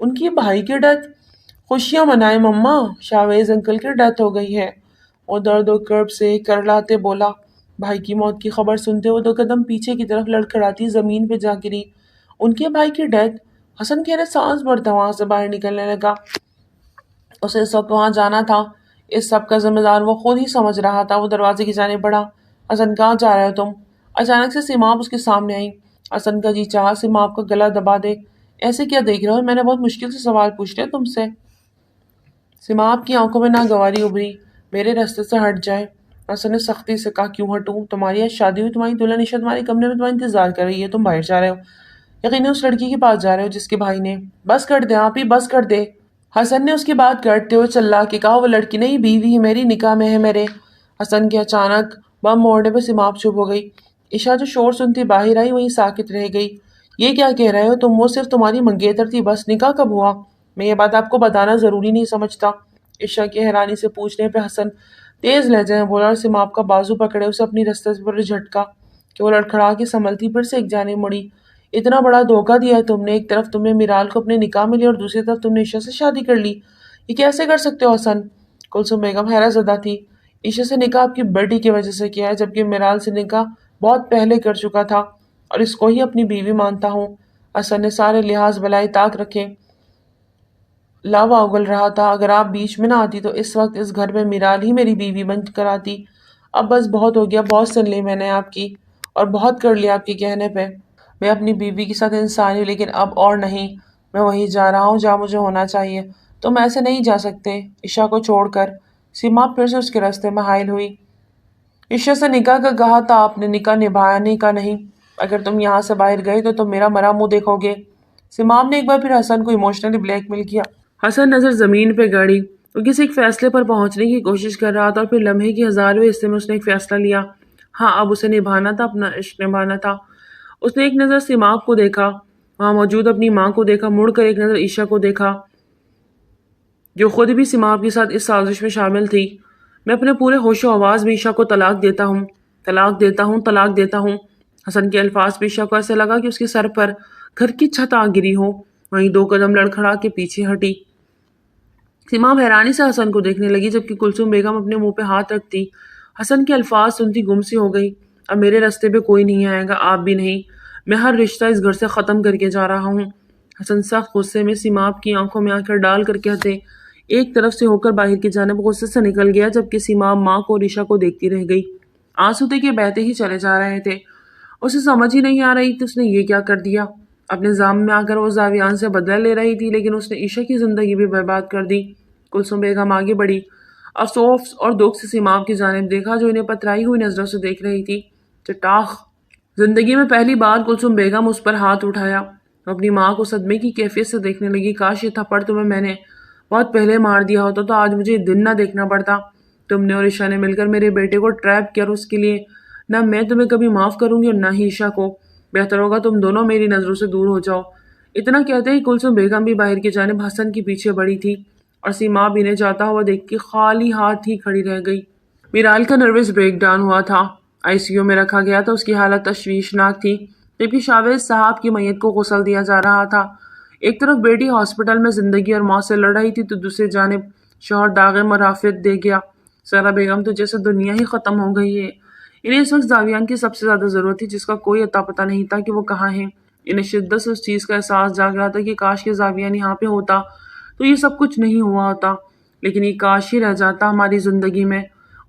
ان کی بھائی کی ڈیتھ؟ خوشیاں منائے مما، شاویز انکل کی ڈیتھ ہو گئی ہے۔ وہ درد و کرب سے کرلاتے بولا۔ بھائی کی موت کی خبر سنتے وہ 2 قدم پیچھے کی طرف لڑکھڑاتی زمین پہ جا گری۔ ان کے بھائی کی ڈیتھ؟ حسن کہنے سانس بھرتا وہاں سے باہر نکلنے لگا۔ اسے اس وقت وہاں جانا تھا، اس سب کا ذمہ دار وہ خود ہی سمجھ رہا تھا۔ وہ دروازے کی جانب بڑھا۔ حسن، کہاں جا رہے ہو تم؟ اچانک سے سیماب اس کے سامنے آئی۔ حسن کا جی چاہا سیماب کا گلا دبا دے۔ ایسے کیا دیکھ رہے ہو؟ میں نے بہت مشکل سے سوال پوچھ لیا تم سے۔ سیماب کی آنکھوں میں ناگواری ابھری۔ میرے راستے سے ہٹ جائے۔ حسن نے سختی سے کہا۔ کیوں ہٹوں؟ تمہاری آج شادی ہوئی، تمہاری دلہن عشاء تمہارے کمرے میں تمہارا انتظار کر رہی ہے، تم باہر جا رہے ہو، یقیناً اس لڑکی کے پاس جا رہے ہو جس کے بھائی نے۔ بس کر دے آپ ہی، بس کر دے۔ حسن نے اس کی بات کاٹتے ہوئے چلا کے کہا۔ وہ لڑکی نہیں، بیوی ہے میری، نکاح میں ہے میرے۔ حسن کے اچانک بم موڑنے پہ سیماب چپ ہو گئی۔ عشاء جو شور سنتی باہر آئی وہیں ساکت رہ گئی۔ یہ کیا کہہ رہے ہو تم؟ وہ صرف تمہاری منگیتر تھی بس، نکاح کب ہوا؟ میں یہ بات آپ کو بتانا ضروری نہیں سمجھتا، عشاء کی حیرانی سے پوچھنے پہ حسن تیز لہجے میں بولا اور سیماب کا بازو پکڑے اسے اپنی رستے پر جھٹکا کہ وہ لڑکھڑا کے سنبھلتی پھر سے ایک جانب مڑی۔ اتنا بڑا دھوکہ دیا ہے تم نے، ایک طرف تم نے میرال کو اپنے نکاح میں لیا اور دوسری طرف تم نے عشاء سے شادی کر لی، یہ کیسے کر سکتے ہو حسن؟ کلثوم بیگم حیرت زدہ تھی۔ عائشہ سے نکاح آپ کی بیٹی کی وجہ سے کیا ہے، جبکہ میرال سے نکاح بہت پہلے کر چکا تھا اور اس کو ہی اپنی بیوی مانتا ہوں۔ حسن نے سارے لحاظ بلائے طاق رکھے لاوا اگل رہا تھا۔ اگر آپ بیچ میں نہ آتی تو اس وقت اس گھر میں میرال ہی میری بیوی بن کر آتی۔ اب بس بہت ہو گیا، بہت سن لی میں نے آپ کی، اور بہت کر لیا آپ کے کہنے پہ۔ میں اپنی بیوی کے ساتھ انسان ہوں، لیکن اب اور نہیں۔ میں وہیں جا رہا ہوں جہاں مجھے ہونا چاہیے۔ تم ایسے نہیں جا سکتے عشاء کو چھوڑ کر۔ سیما پھر سے اس کے راستے میں حائل ہوئی۔ عشاء سے نکاح کا کہا تھا آپ نے، نکاح نبھانے کا نہیں۔ اگر تم یہاں سے باہر گئے تو تم میرا مرا منہ دیکھو گے۔ سمام نے ایک بار پھر حسن کو ایموشنلی بلیک میل کیا۔ حسن نظر زمین پہ گاڑی، وہ کسی ایک فیصلے پر پہنچنے کی کوشش کر رہا تھا، اور پھر لمحے کے ہزارویں حصے میں اس نے ایک فیصلہ لیا۔ ہاں، اب اسے نبھانا تھا، اپنا عشق نبھانا تھا۔ اس نے ایک نظر سیما کو دیکھا، وہاں موجود اپنی ماں کو دیکھا، مڑ کر ایک نظر عشاء کو دیکھا جو خود بھی سیما کے ساتھ اس سازش میں شامل تھی۔ میں اپنے پورے ہوش و آواز میں عشاء کو طلاق دیتا ہوں، طلاق دیتا ہوں، طلاق دیتا ہوں۔ حسن کے الفاظ پہ عشاء کو ایسے لگا کہ اس کے سر پر گھر کی چھت آ گری ہو، وہیں 2 قدم لڑکھڑا کے پیچھے ہٹی۔ سیما حیرانی سے حسن کو دیکھنے لگی، جبکہ کلثوم بیگم اپنے منہ پہ ہاتھ رکھتی حسن کے الفاظ سنتی گم سی ہو گئی۔ اب میرے راستے پہ کوئی نہیں آئے گا، آپ بھی نہیں۔ میں ہر رشتہ اس گھر سے ختم کر کے جا رہا ہوں۔ حسن سخت غصے میں سیما کی آنکھوں میں آنکھیں ڈال کر کہتے ایک طرف سے ہو کر باہر کی جانب غصے سے نکل گیا، جبکہ سیما ماں کو اور عشاء کو دیکھتی رہ گئی۔ آنسو کے بہتے ہی چلے جا رہے تھے۔ اسے سمجھ ہی نہیں آ رہی تھی اس نے یہ کیا کر دیا۔ اپنے ذام میں آ کر وہ زاویان سے بدلہ لے رہی تھی، لیکن اس نے عشاء کی زندگی بھی برباد کر دی۔ کلثوم بیگم آگے بڑھی، افسوس اور دکھ سے سیما کی جانب دیکھا جو انہیں پترائی ہوئی نظروں سے دیکھ رہی تھی۔ چٹاخ! زندگی میں پہلی بار کلثوم بیگم اس پر ہاتھ اٹھایا۔ وہ اپنی ماں کو صدمے کی کیفیت سے دیکھنے لگی۔ کاش یہ تھپڑ تمہیں میں نے بہت پہلے مار دیا ہوتا تو آج مجھے یہ دن نہ دیکھنا پڑتا۔ تم نے اور عشاء نے مل کر میرے بیٹے کو ٹریپ کیا، اور اس کے لیے نہ میں تمہیں کبھی معاف کروں گی اور نہ ہی عشاء کو۔ بہتر ہوگا تم دونوں میری نظروں سے دور ہو جاؤ۔ اتنا کہتے ہی کلثوم بیگم بھی باہر کی جانب حسن کے پیچھے بڑھی تھی، اور سیما بھی انہیں جاتا ہوا دیکھ کے خالی ہاتھ ہی کھڑی رہ گئی۔ میرال کا نروس بریک ڈاؤن ہوا تھا، آئی سی یو میں رکھا گیا تھا۔ اس کی حالت تشویشناک تھی، جبکہ شاویز صاحب کی میت کو غسل دیا جا رہا تھا۔ ایک طرف بیٹی ہاسپٹل میں زندگی اور موت سے لڑ رہی تھی، تو دوسری جانب شوہر داغ مرافعت دے گیا۔ سارا بیگم تو جیسے دنیا ہی ختم ہو گئی ہے۔ انہیں اس وقت زاویان کی سب سے زیادہ ضرورت تھی، جس کا کوئی اتا پتہ نہیں تھا کہ وہ کہاں ہیں۔ انہیں شدت سے اس چیز کا احساس جاگ رہا تھا کہ کاش کہ زاویان یہاں پہ ہوتا تو یہ سب کچھ نہیں ہوا ہوتا، لیکن یہ کاش ہی رہ جاتا ہماری زندگی میں۔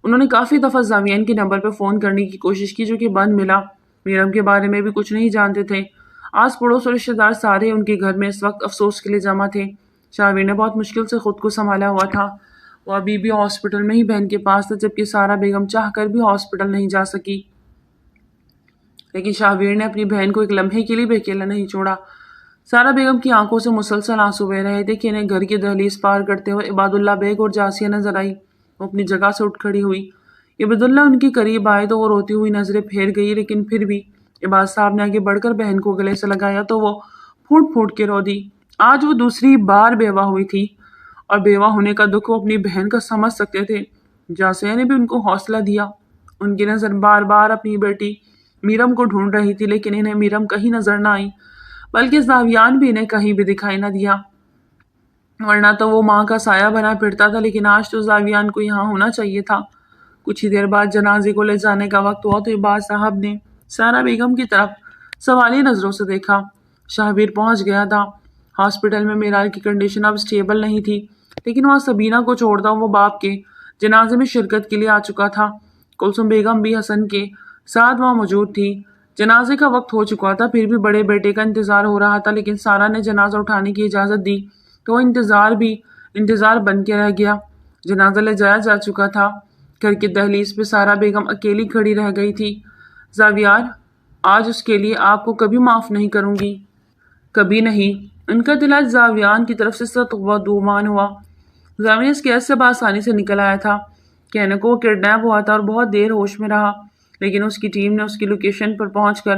انہوں نے کافی دفعہ زاویان کے نمبر پہ فون کرنے کی کوشش کی، جو کہ بند ملا۔ میرم کے بارے میں بھی کچھ نہیں جانتے تھے۔ آس پڑوس اور رشتہ دار سارے ان کے گھر میں اس وقت افسوس کے لیے جمع تھے۔ شاویر نے بہت مشکل سے خود کو سنبھالا ہوا تھا۔ وہ ابھی بھی ہاسپٹل میں ہی بہن کے پاس تھا، جبکہ سارا بیگم چاہ کر بھی ہاسپٹل نہیں جا سکی۔ لیکن شاویر نے اپنی بہن کو ایک لمحے کے لیے بھی اکیلا نہیں چھوڑا۔ سارا بیگم کی آنکھوں سے مسلسل آنسو بہ رہے تھے کہ انہیں گھر کی دہلیز پار کرتے ہوئے عباد اللہ بیگ اور جاسیہ نظر آئی۔ وہ اپنی جگہ سے اٹھ کھڑی ہوئی۔ عباد اللہ ان کے قریب آئے تو وہ روتی ہوئی نظریں پھیر گئی، لیکن پھر بھی عباد صاحب نے آگے بڑھ کر بہن کو گلے سے لگایا تو وہ پھوٹ پھوٹ کے رو دی۔ آج وہ دوسری بار بیوہ ہوئی تھی، اور بیوہ ہونے کا دکھ وہ اپنی بہن کا سمجھ سکتے تھے۔ جاسیہ نے بھی ان کو حوصلہ دیا۔ ان کی نظر بار بار اپنی بیٹی میرم کو ڈھونڈ رہی تھی، لیکن انہیں میرم کہیں نظر نہ آئی، بلکہ زاویان بھی انہیں کہیں بھی دکھائی نہ دیا۔ ورنہ تو وہ ماں کا سایہ بنا پھرتا تھا، لیکن آج تو زاویان کو یہاں ہونا چاہیے تھا۔ کچھ ہی دیر بعد جنازے کو لے جانے کا وقت ہوا تو عباد صاحب نے سارا بیگم کی طرف سوالی نظروں سے دیکھا۔ شاہبیر پہنچ گیا تھا۔ ہاسپٹل میں میرال کی کنڈیشن اب سٹیبل نہیں تھی، لیکن وہاں سبینہ کو چھوڑتا وہ باپ کے جنازے میں شرکت کے لیے آ چکا تھا۔ کلثوم بیگم بھی حسن کے ساتھ وہاں موجود تھی۔ جنازے کا وقت ہو چکا تھا، پھر بھی بڑے بیٹے کا انتظار ہو رہا تھا، لیکن سارا نے جنازہ اٹھانے کی اجازت دی تو وہ انتظار بن کے رہ گیا۔ جنازہ لے جایا جا چکا تھا۔ گھر کی دہلیز پہ سارا بیگم اکیلی کھڑی رہ گئی تھی۔ زاویار، آج اس کے لیے آپ کو کبھی معاف نہیں کروں گی، کبھی نہیں۔ ان کا دل آج زاویان کی طرف سے سخت بدگمان ہوا۔ زاویان اس کیس سے بآسانی سے نکل آیا تھا۔ کہنے کو وہ کڈنیپ ہوا تھا اور بہت دیر ہوش میں رہا، لیکن اس کی ٹیم نے اس کی لوکیشن پر پہنچ کر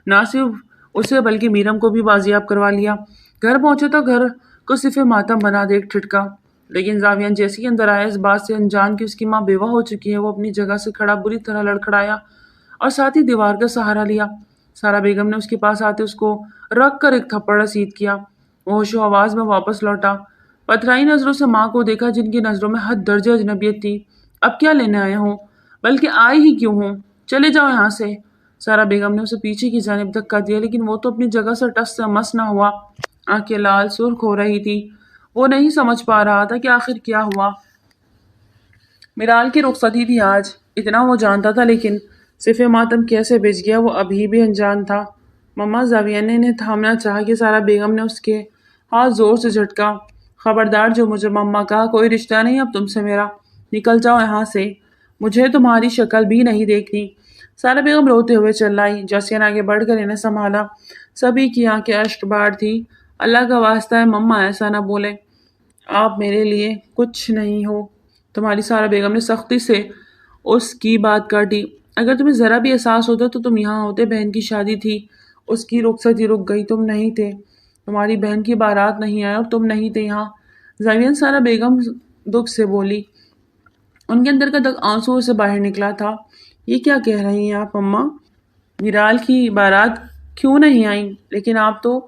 نہ صرف اسے بلکہ میرم کو بھی بازیاب کروا لیا۔ گھر پہنچے تو گھر کو صرف ماتم بنا دے ایک ٹھٹکا۔ لیکن زاویان جیسے ہی اندر آیا، اس بات سے انجان کہ اس کی ماں بیوہ ہو چکی ہے، وہ اپنی جگہ سے کھڑا بری طرح لڑکھڑایا اور ساتھ ہی دیوار کا سہارا لیا۔ سارا بیگم نے اس کے پاس آتے اس کو رکھ کر ایک تھپڑ رسید کیا۔ وہ ہوش و آواز میں واپس لوٹا، پتھرائی نظروں سے ماں کو دیکھا، جن کی نظروں میں حد درجہ اجنبیت تھی۔ اب کیا لینے آیا ہوں؟ بلکہ آئے ہی کیوں ہوں؟ چلے جاؤ یہاں سے۔ سارا بیگم نے اسے پیچھے کی جانب دھکا دیا، لیکن وہ تو اپنی جگہ سے ٹس سے مس نہ ہوا۔ آنکھیں لال سرخ ہو رہی تھی۔ وہ نہیں سمجھ پا رہا تھا کہ آخر کیا ہوا۔ میرال کی رخصتی تھی آج، اتنا وہ جانتا تھا، لیکن صف ماتم کیسے بچ گیا وہ ابھی بھی انجان تھا۔ مما زاویہ نے انہیں تھامنا چاہا کہ سارا بیگم نے اس کے ہاتھ زور سے جھٹکا۔ خبردار جو مجھے مما کہا، کوئی رشتہ نہیں اب تم سے میرا، نکل جاؤ یہاں سے، مجھے تمہاری شکل بھی نہیں دیکھنی۔ سارا بیگم روتے ہوئے چل آئی۔ جاسیہ نے آگے بڑھ کر انہیں سنبھالا۔ سبھی کی آنکھیں اشک بار تھی۔ اللہ کا واسطہ ہے مما ایسا نہ بولے، آپ میرے لیے کچھ نہیں ہو۔ تمہاری سارا بیگم نے سختی سے اس کی بات کاٹی۔ اگر تمہیں ذرا بھی احساس ہوتا تو تم یہاں ہوتے، بہن کی شادی تھی، اس کی رخصتی رک گئی، تم نہیں تھے، تمہاری بہن کی بارات نہیں آئی اور تم نہیں تھے یہاں۔ زاویہ سارا بیگم دکھ سے بولی۔ ان کے اندر کا دکھ آنسوؤں سے باہر نکلا تھا۔ یہ کیا کہہ رہی ہیں آپ اماں؟ میرال کی بارات کیوں نہیں آئی؟ لیکن آپ تو…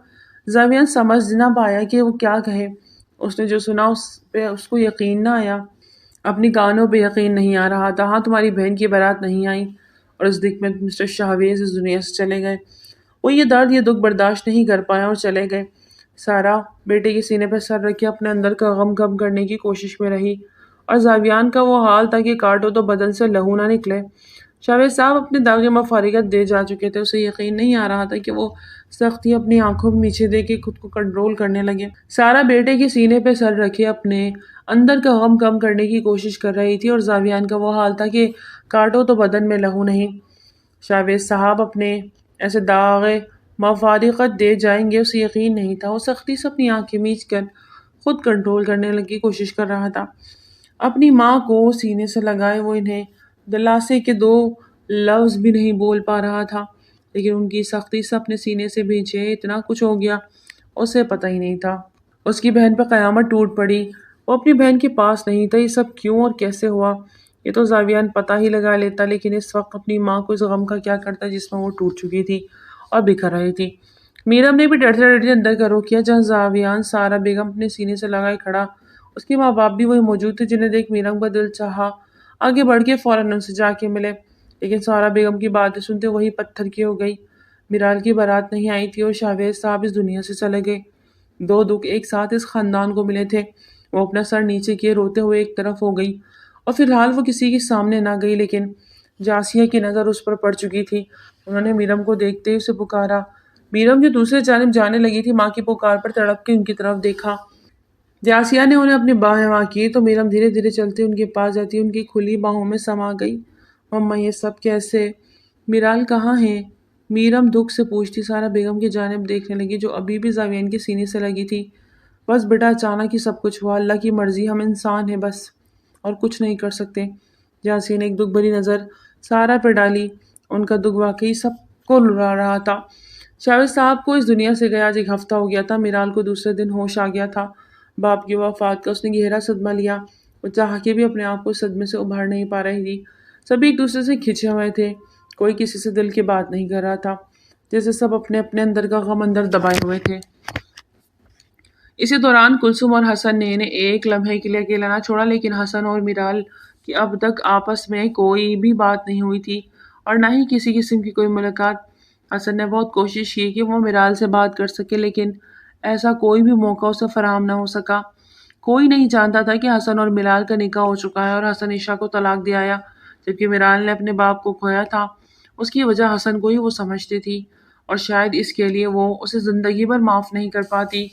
زاویہ سمجھ نہ پایا کہ وہ کیا کہے۔ اس نے جو سنا اس پہ اس کو یقین نہ آیا، اپنی کانوں پہ یقین نہیں آ رہا تھا۔ ہاں تمہاری بہن کی بارات نہیں آئی اور اس دکھ میں مسٹر شاہویز اس دنیا سے چلے گئے۔ وہ یہ درد یہ دکھ برداشت نہیں کر پایا اور چلے گئے۔ سارا بیٹے کے سینے پہ سر رکھے اپنے اندر کا غم کم کرنے کی کوشش میں رہی، اور زاویان کا وہ حال تھا کہ کاٹو تو بدن سے لہو نہ نکلے۔ شاویز صاحب اپنے داغے میں فارغت دے جا چکے تھے۔ اسے یقین نہیں آ رہا تھا کہ وہ سختی اپنی آنکھوں میں نیچے دے کے خود کو کنٹرول کرنے لگے۔ سارا بیٹے کے سینے پہ سر رکھے اپنے اندر کا غم کم کرنے کی کوشش کر رہی تھی، اور زاویان کا وہ حال تھا کہ کاٹو تو بدن میں لہو نہیں۔ شاویز صاحب اپنے ایسے داغے مفارقت دے جائیں گے اسے یقین نہیں تھا۔ وہ سختی سے اپنی آنکھیں میچ کر خود کنٹرول کرنے کی کوشش کر رہا تھا۔ اپنی ماں کو سینے سے لگائے وہ انہیں دلاسے کے دو لفظ بھی نہیں بول پا رہا تھا، لیکن ان کی سختی سے اپنے سینے سے بھیجے اتنا کچھ ہو گیا اسے پتہ ہی نہیں تھا۔ اس کی بہن پہ قیامت ٹوٹ پڑی۔ وہ اپنی بہن کے پاس نہیں تھا۔ یہ سب کیوں اور کیسے ہوا یہ تو زاویان پتہ ہی لگا لیتا، لیکن اس وقت اپنی ماں کو اس غم کا کیا کرتا جس میں وہ ٹوٹ چکی تھی اور بکھر رہی تھی۔ میرم نے بھی ڈرتے ڈرتے اندر کا رخ کیا جہاں زاویان سارا بیگم اپنے سینے سے لگائے کھڑا۔ اس کے ماں باپ بھی وہی موجود تھے جنہیں دیکھ میرم کا دل چاہا آگے بڑھ کے فوراً ان سے جا کے ملے، لیکن سارا بیگم کی باتیں سنتے وہی پتھر کی ہو گئی۔ میرال کی بارات نہیں آئی تھی اور شاویز صاحب اس دنیا سے چلے گئے۔ دو دکھ ایک ساتھ اس خاندان کو ملے تھے۔ وہ اپنا سر نیچے کیے روتے ہوئے ایک طرف ہو گئی، اور فی الحال وہ کسی کے سامنے نہ گئی، لیکن جاسیہ کی نظر اس پر پڑ چکی تھی۔ انہوں نے میرم کو دیکھتے ہی اسے پکارا۔ میرم جو دوسرے جانب جانے لگی تھی، ماں کی پکار پر تڑپ کے ان کی طرف دیکھا۔ جاسیہ نے انہیں اپنی باہیں وہاں کی تو میرم دھیرے دھیرے چلتے ان کے پاس جاتی ان کی کھلی باہوں میں سما گئی۔ مما یہ سب کیسے؟ میرال کہاں ہے؟ میرم دکھ سے پوچھتی سارا بیگم کی جانب دیکھنے لگی جو ابھی بھی زاویان کے سینے سے لگی تھی۔ بس بیٹا اچانک ہی سب کچھ ہوا، اللہ کی مرضی، ہم انسان ہیں بس اور کچھ نہیں کر سکتے۔ جاسیہ نے ایک دکھ بھری نظر سارا پہ ڈالی۔ ان کا دکھ واقعی سب کو رلا رہا تھا۔ شاویز صاحب کو اس دنیا سے گیا آج ایک ہفتہ ہو گیا تھا۔ میرال کو دوسرے دن ہوش آ گیا تھا۔ باپ کی وفات کا اس نے گہرا صدمہ لیا۔ وہ چاہ کے بھی اپنے آپ کو صدمے سے ابھار نہیں پا رہی تھی۔ سبھی ایک دوسرے سے کھنچے ہوئے تھے، کوئی کسی سے دل کی بات نہیں کر رہا تھا، جیسے سب اپنے اپنے اندر کا غم اندر دبائے ہوئے تھے۔ اسی دوران کلثوم اور حسن نے انہیں ایک لمحے کے لیے اکیلا نہ چھوڑا، لیکن حسن اور میرال کی اب تک آپس میں کوئی بھی بات نہیں ہوئی تھی اور نہ ہی کسی قسم کی کوئی ملاقات۔ حسن نے بہت کوشش کی کہ وہ میرال سے بات کر سکے، لیکن ایسا کوئی بھی موقع اسے فراہم نہ ہو سکا۔ کوئی نہیں جانتا تھا کہ حسن اور میرال کا نکاح ہو چکا ہے اور حسن عشاء کو طلاق دے آیا، جبکہ میرال نے اپنے باپ کو کھویا تھا۔ اس کی وجہ حسن کو ہی وہ سمجھتی تھی اور شاید اس کے لیے وہ اسے زندگی بھر معاف نہیں کر پاتی۔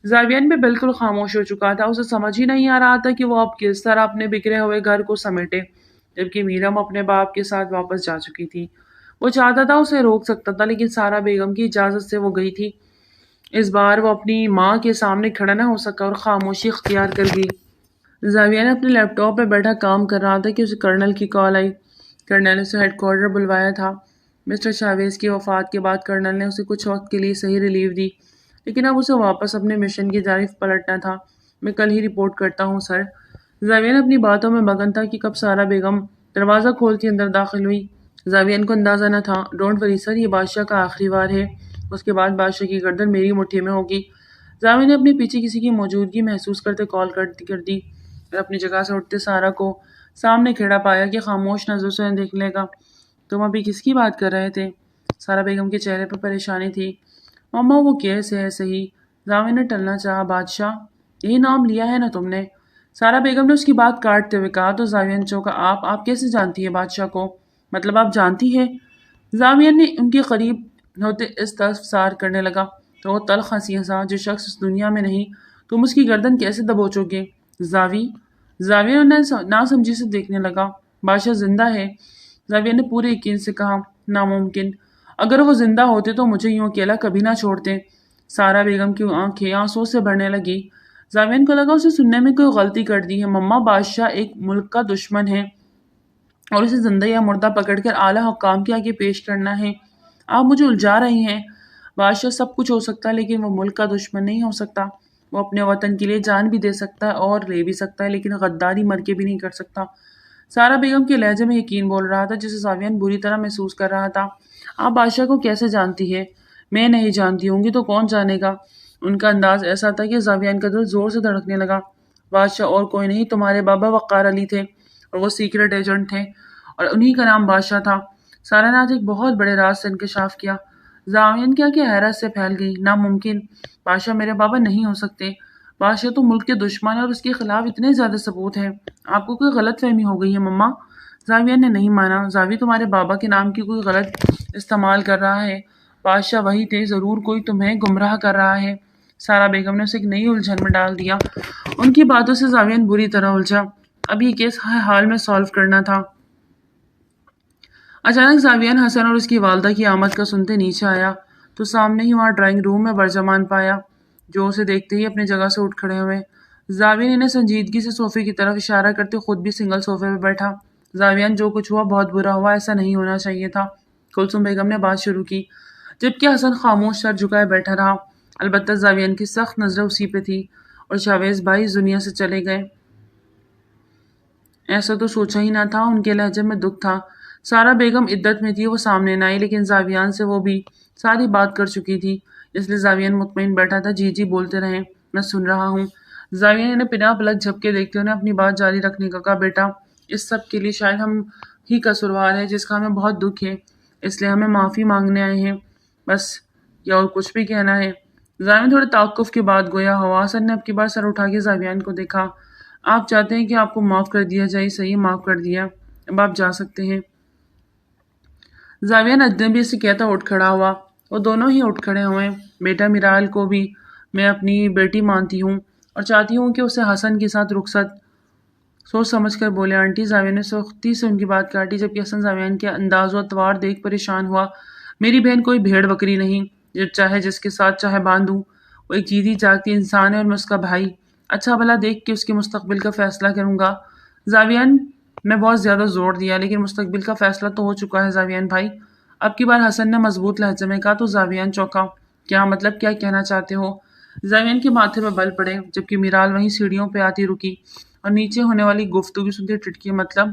زاویان بھی بالکل خاموش ہو چکا تھا۔ اسے سمجھ ہی نہیں آ رہا تھا کہ وہ اب کس طرح اپنے بکھرے ہوئے گھر کو سمیٹے، جبکہ میرم اپنے باپ کے ساتھ واپس جا چکی تھی۔ وہ چاہتا تھا اسے روک سکتا تھا، لیکن سارا بیگم کی اجازت سے وہ گئی تھی۔ اس بار وہ اپنی ماں کے سامنے کھڑا نہ ہو سکا اور خاموشی اختیار کر گئی۔ زاویہ نے اپنے لیپ ٹاپ پہ بیٹھا کام کر رہا تھا کہ اسے کرنل کی کال آئی۔ کرنل نے اسے ہیڈ کوارٹر بلوایا تھا۔ مسٹر شاویز کی وفات کے بعد کرنل نے اسے کچھ وقت کے لیے صحیح ریلیو دی، لیکن اب اسے واپس اپنے مشن کی جانب پلٹنا تھا۔ میں کل ہی رپورٹ کرتا ہوں سر۔ زاویہ اپنی باتوں میں مگن تھا کہ کب سارا بیگم دروازہ کھولتی اندر داخل ہوئی۔ زاویہ کو اندازہ نہ تھا۔ ڈونٹ وری سر، یہ بادشاہ کا آخری وار ہے، اس کے بعد بادشاہ کی گردن میری مٹھی میں ہوگی۔ زاویہ نے اپنے پیچھے کسی کی موجودگی محسوس کرتے کال کر دی اور اپنی جگہ سے اٹھتے سارا کو سامنے کھڑا پایا کہ خاموش نظروں سے انہیں دیکھ لے گا۔ تم ابھی کس کی بات کر رہے تھے؟ سارا بیگم کے چہرے پر پریشانی تھی۔ ماما وہ کیس ہے صحیح، زاویہ نے ٹلنا چاہا۔ بادشاہ یہی نام لیا ہے نا تم نے؟ سارا بیگم نے اس کی بات کاٹتے ہوئے کہا تو زاویہ نے چونکا۔ آپ کیسے جانتی ہے بادشاہ کو؟ مطلب آپ جانتی ہے؟ زاویہ نے ان کے قریب ہوتے استفسار کرنے لگا تو وہ تلخ ہنسی ہنسا۔ جو شخص اس دنیا میں نہیں تم اس کی گردن کیسے دبوچو گے؟ زاویہ نے نہ سمجھی سے دیکھنے لگا۔ بادشاہ زندہ ہے؟ زاویہ نے پورے یقین سے کہا۔ ناممکن، اگر وہ زندہ ہوتے تو مجھے یوں اکیلا کبھی نہ چھوڑتے۔ سارا بیگم کی آنکھیں آنسوں سے بھرنے لگی۔ زاویہ کو لگا اسے سننے میں کوئی غلطی کر دی ہے۔ مما، بادشاہ ایک ملک کا دشمن ہے اور اسے زندہ یا مردہ پکڑ کر اعلیٰ حکام کے آگے پیش کرنا ہے۔ آپ مجھے الجھا رہی ہیں۔ بادشاہ سب کچھ ہو سکتا ہے لیکن وہ ملک کا دشمن نہیں ہو سکتا۔ وہ اپنے وطن کے لیے جان بھی دے سکتا ہے اور لے بھی سکتا ہے، لیکن غداری مر کے بھی نہیں کر سکتا۔ سارا بیگم کے لہجے میں یقین بول رہا تھا جسے زاویہ بری طرح محسوس کر رہا تھا۔ آپ بادشاہ کو کیسے جانتی ہے؟ میں نہیں جانتی، ہوں گی تو کون جانے گا؟ ان کا انداز ایسا تھا کہ زاویہ کا دل زور سے دھڑکنے لگا۔ بادشاہ اور کوئی نہیں، تمہارے بابا وقار علی تھے اور وہ سیکرٹ ایجنٹ تھے اور انہی کا نام بادشاہ تھا۔ سارا نے آج ایک بہت بڑے راز سے انکشاف کیا۔ زاویہ کیا کہ حیرت سے پھیل گئی۔ ناممکن، بادشاہ میرے بابا نہیں ہو سکتے۔ بادشاہ تو ملک کے دشمن ہے اور اس کے خلاف اتنے زیادہ ثبوت ہیں۔ آپ کو کوئی غلط فہمی ہو گئی ہے مما۔ زاویہ نے نہیں مانا۔ زاویہ تمہارے بابا کے نام کی کوئی غلط استعمال کر رہا ہے۔ بادشاہ وہی تھے، ضرور کوئی تمہیں گمراہ کر رہا ہے۔ سارا بیگم نے اسے ایک نئی الجھن میں ڈال دیا۔ ان کی باتوں سے زاویہ بری طرح الجھا۔ اب یہ کیس حال میں سالو کرنا تھا۔ اچانک زاویہ حسن اور اس کی والدہ کی آمد کا سنتے نیچے آیا تو سامنے ہی وہاں ڈرائنگ روم میں برجمان پایا، جو اسے دیکھتے ہی اپنی جگہ سے اٹھ کھڑے ہوئے۔ زاویہ نے انہیں سنجیدگی سے صوفے کی طرف اشارہ کرتے خود بھی سنگل صوفے پہ بیٹھا۔ زاویہ، جو کچھ ہوا بہت برا ہوا، ایسا نہیں ہونا چاہیے تھا۔ کلثوم بیگم نے بات شروع کی، جبکہ حسن خاموش سر جھکائے بیٹھا رہا۔ البتہ زاویہ کی سخت نظریں اسی پہ تھی۔ اور شاویز بھائی اس دنیا سے چلے گئے؟ ایسا تو سوچا ہی نہ تھا۔ ان کے لہجے میں دکھ تھا۔ سارا بیگم عدت میں تھی، وہ سامنے نہ آئی، لیکن زاویہ سے وہ بھی ساری بات کر چکی تھی، اس لیے زاویہ مطمئن بیٹھا تھا۔ جی جی بولتے رہیں، میں سن رہا ہوں۔ زاویہ نے بنا پلک جھپکے دیکھتے انہیں اپنی بات جاری رکھنے کا کہا۔ بیٹا، اس سب کے لیے شاید ہم ہی قصوروار ہیں، جس کا ہمیں بہت دکھ ہے، اس لیے ہمیں معافی مانگنے آئے ہیں، بس۔ یا اور کچھ بھی کہنا ہے؟ زاویہ تھوڑے توقف کے بعد گویا ہوا۔ حسن نے اب کی بار سر اٹھا کے زاویہ کو دیکھا۔ آپ چاہتے ہیں کہ آپ کو معاف کر دیا جائے؟ صحیح، معاف کر دیا، اب آپ جا سکتے ہیں۔ زاویہ اجنبی سے کہتا اٹھ کھڑا ہوا۔ وہ دونوں ہی اٹھ کھڑے ہوئے۔ بیٹا میرال کو بھی میں اپنی بیٹی مانتی ہوں اور چاہتی ہوں کہ اسے حسن کے ساتھ رخصت۔ سوچ سمجھ کر بولے آنٹی۔ زاویہ نے سختی سے ان کی بات کاٹی، جبکہ حسن زاویہ کے انداز و اطوار دیکھ پریشان ہوا۔ میری بہن کوئی بھیڑ بکری نہیں جو چاہے جس کے ساتھ چاہے باندھوں۔ وہ ایک جیتی جاگتی انسان ہے اور میں اس کا بھائی۔ اچھا بھلا دیکھ کے اس کے مستقبل کا فیصلہ کروں گا۔ زاویہ میں بہت زیادہ زور دیا، لیکن مستقبل کا فیصلہ تو ہو چکا ہے زاویہ بھائی۔ اب کی بار حسن نے مضبوط لہجے میں کہا تو زاویہ چونکا۔ کیا مطلب؟ کیا کہنا چاہتے ہو؟ زاویہ کے ماتھے پہ بل پڑے، جبکہ میرال وہیں سیڑھیوں پہ آتی رکی اور نیچے ہونے والی گفتگو سنتے ٹٹکی۔ مطلب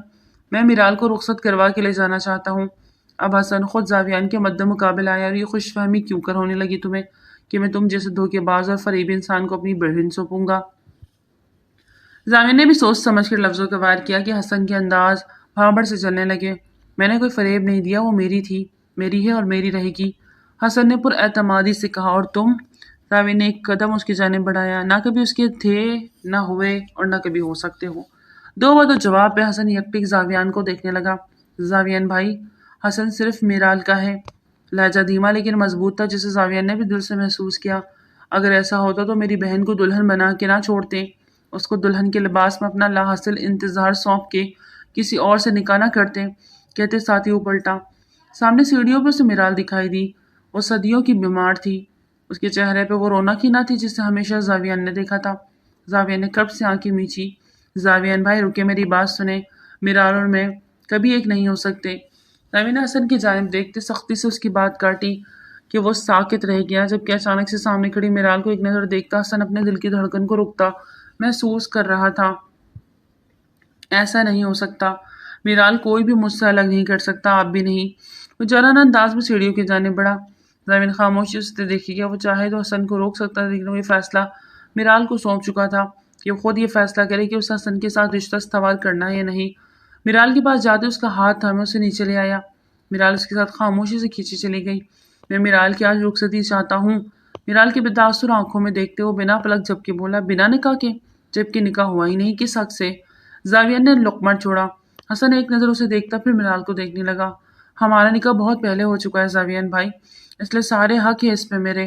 میں میرال کو رخصت کروا کے لے جانا چاہتا ہوں۔ اب حسن خود زاویہ کے مد مقابل آیا۔ اور یہ خوش فہمی کیوں کر ہونے لگی تمہیں کہ میں تم جیسے دھوکے باز اور فریبی انسان کو اپنی بہن سونپوں گا؟ زاویہ نے بھی سوچ سمجھ کر لفظوں کا وار کیا کہ حسن کے انداز بھاڑ سے چلنے لگے۔ میں نے کوئی فریب نہیں دیا، وہ میری تھی، میری ہے اور میری رہے گی، حسن نے پر اعتمادی سے کہا۔ اور تم؟ زاویہ نے ایک قدم اس کی جانب بڑھایا۔ نہ کبھی اس کے تھے، نہ ہوئے اور نہ کبھی ہو سکتے ہو۔ دو بدو جواب پہ حسن یکٹک زاویہ کو دیکھنے لگا۔ زاویہ بھائی، حسن صرف میرال کا ہے۔ لہجہ دھیما لیکن مضبوط تھا، جسے زاویہ نے بھی دل سے محسوس کیا۔ اگر ایسا ہوتا تو میری بہن کو دلہن بنا کے نہ چھوڑتے، اس کو دلہن کے لباس میں اپنا لاحاصل انتظار سونپ کے کسی اور سے نکاح نہ کرتے۔ کہتے ساتھی وہ پلٹا۔ سامنے سیڑھیوں پہ اسے میرال دکھائی دی۔ وہ صدیوں کی بیمار تھی۔ اس کے چہرے پہ وہ رونق ہی نہ تھی جسے ہمیشہ زاویہ نے دیکھا تھا۔ زاویہ نے کب سے آنکھیں میچی۔ زاویہ بھائی رکے، میری بات سنیں۔ میرال اور میں کبھی ایک نہیں ہو سکتے۔ زاویہ نے حسن کی جانب دیکھتے سختی سے اس کی بات کاٹی کہ وہ ساکت رہ گیا، جبکہ اچانک سے سامنے کھڑی میرال کو ایک نظر دیکھتا حسن اپنے دل کی دھڑکن کو رکتا محسوس کر رہا تھا۔ ایسا نہیں ہو سکتا، میرال کوئی بھی مجھ سے الگ نہیں کر سکتا، آپ بھی نہیں۔ وہ جران انداز میں سیڑھیوں کی جانب بڑھا۔ زاویہ خاموشی سے دیکھی گیا۔ وہ چاہے تو حسن کو روک سکتا تھا، لیکن وہ یہ فیصلہ میرال کو سونپ چکا تھا کہ وہ خود یہ فیصلہ کرے کہ اسے حسن کے ساتھ رشتہ استوار کرنا ہے یا نہیں۔ میرال کے پاس جاتے اس کا ہاتھ تھامے اسے نیچے لے آیا۔ میرال اس کے ساتھ خاموشی سے کھینچی چلی گئی۔ میں میرال کی آج رخصتی چاہتا ہوں۔ میرال کے بتاثر آنکھوں میں دیکھتے وہ بنا پلک جھپکے بولا، بنا نکاح کے؟ جبکہ نکاح ہوا ہی نہیں، کس حق سے؟ زاویہ نے لقمہ چھوڑا۔ حسن ایک نظر اسے دیکھتا پھر میرال کو دیکھنے لگا۔ ہمارا نکاح بہت پہلے ہو چکا ہے زاویان بھائی، اس لیے سارے حق ہے اس پہ میرے۔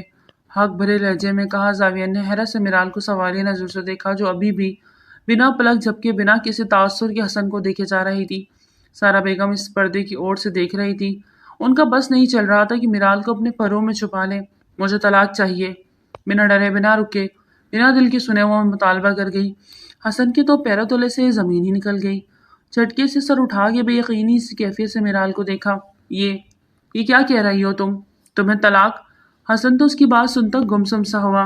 حق بھرے لہجے میں کہا۔ زاویان نے حیرت سے میرال کو سوالیہ نظر سے دیکھا، جو ابھی بھی بنا پلک جھپکے بنا کسی تاثر کے حسن کو دیکھے جا رہی تھی۔ سارا بیگم اس پردے کی اور سے دیکھ رہی تھی۔ ان کا بس نہیں چل رہا تھا کہ میرال کو اپنے پروں میں چھپا لے۔ مجھے طلاق چاہیے، بنا ڈرے بنا رکے بنا دل کی سنے وہ مطالبہ کر گئی۔ حسن کے تو پیروں تلے سے زمین ہی نکل گئی۔ جھٹکے سے سر اٹھا کے بے یقینی سی کیفیت سے میرال کو دیکھا۔ یہ کیا کہہ رہی ہو تم؟ تمہیں طلاق؟ حسن تو اس کی بات سنتا گمسم سا ہوا،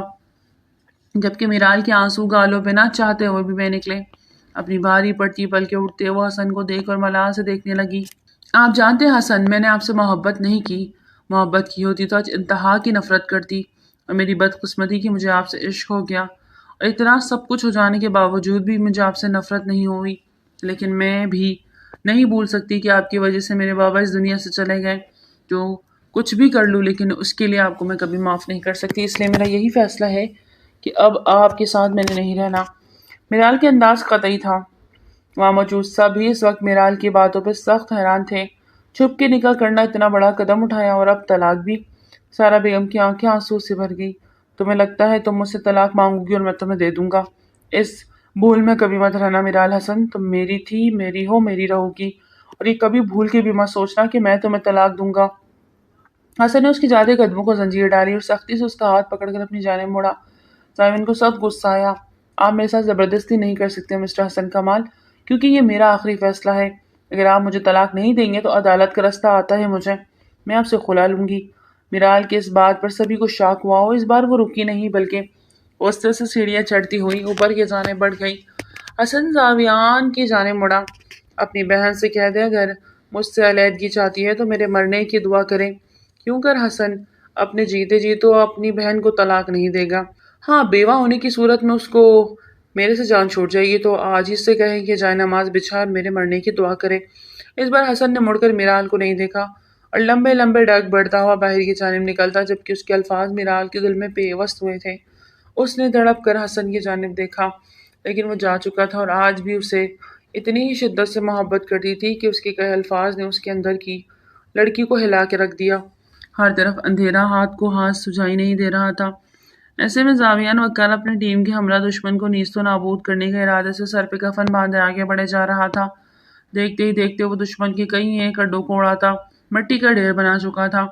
جبکہ میرال کے آنسو گالوں پہ نہ چاہتے ہوئے بھی بہہ نکلے۔ اپنی بھاری پڑتی پلکیں اٹھتے وہ حسن کو دیکھ اور ملال سے دیکھنے لگی۔ آپ جانتے ہیں حسن، میں نے آپ سے محبت نہیں کی۔ محبت کی ہوتی تو آج انتہا کی نفرت کرتی، اور میری بدقسمتی کہ مجھے آپ سے عشق ہو گیا، اور اتنا سب کچھ ہو جانے کے باوجود بھی مجھے آپ سے نفرت نہیں ہوئی۔ لیکن میں بھی نہیں بھول سکتی کہ آپ کی وجہ سے میرے بابا اس دنیا سے چلے گئے۔ جو کچھ بھی کر لوں لیکن اس کے لیے آپ کو میں کبھی معاف نہیں کر سکتی، اس لیے میرا یہی فیصلہ ہے کہ اب آپ کے ساتھ میں نے نہیں رہنا۔ میرال کے انداز قطعی تھا۔ وہاں موجود سبھی اس وقت میرال کی باتوں پہ سخت حیران تھے۔ چھپ کے نکاح کرنا، اتنا بڑا قدم اٹھایا اور اب طلاق بھی۔ سارا بیگم کی آنکھیں آنسو سے بھر گئی۔ تمہیں لگتا ہے تم مجھ سے طلاق مانگو گی اور میں تمہیں دے دوں گا؟ اس بھول میں کبھی مت رہنا میرال حسن، تم میری تھی، میری ہو، میری رہو گی، اور یہ کبھی بھول کے بھی مت سوچنا کہ میں تمہیں طلاق دوں گا۔ حسن نے اس کے جاتے قدموں کو زنجیر ڈالی اور سختی سے اس کا ہاتھ پکڑ کر اپنی جانب موڑا۔ زمین کو سخت غصہ آیا۔ آپ میرے ساتھ زبردستی نہیں کر سکتے مسٹر حسن کمال، کیونکہ یہ میرا آخری فیصلہ ہے۔ اگر آپ مجھے طلاق نہیں دیں گے تو عدالت کا رستہ آتا ہے مجھے، میں آپ سے خلا لوں گی۔ میرال کے اس بات پر سبھی کو شاک ہوا اور اس بار وہ رکی نہیں، بلکہ اوسطے سے سیڑھیاں چڑھتی ہوئی اوپر کی جانب بڑھ گئی۔ حسن زاویان کی جانب مڑا۔ اپنی بہن سے کہہ دے اگر مجھ سے علیحدگی چاہتی ہے تو میرے مرنے کی دعا کرے۔ کیوں کر حسن اپنے جیتے جی تو اپنی بہن کو طلاق نہیں دے گا۔ ہاں، بیوہ ہونے کی صورت میں اس کو میرے سے جان چھوٹ جائے گی، تو آج ہی سے کہیں کہ جائے نماز بچھا اور میرے مرنے کی دعا کرے۔ اس بار حسن نے مڑ کر میرال کو نہیں دیکھا اور لمبے لمبے ڈگ بڑھتا ہوا باہر کی جانب نکلتا، جبکہ اس کے الفاظ میرال کے دل میں پیوست ہوئے تھے۔ اس نے تڑپ کر حسن کی جانب دیکھا، لیکن وہ جا چکا تھا اور آج بھی اسے اتنی ہی شدت سے محبت کرتی تھی کہ اس کے کہے الفاظ نے اس کے اندر کی لڑکی کو ہلا کے رکھ دیا۔ ہر طرف اندھیرا ہاتھ کو ہاتھ سجائی نہیں دے رہا تھا۔ ایسے میں زاویان وکر اپنے ٹیم کے ہمراہ دشمن کو نیست و نابود کرنے کے ارادے سے سر پہ کفن باندھے آگے بڑھے جا رہا تھا۔ دیکھتے ہی دیکھتے وہ دشمن کے کئی ایک اڈوں کو اڑاتا مٹی کا ڈھیر بنا چکا تھا۔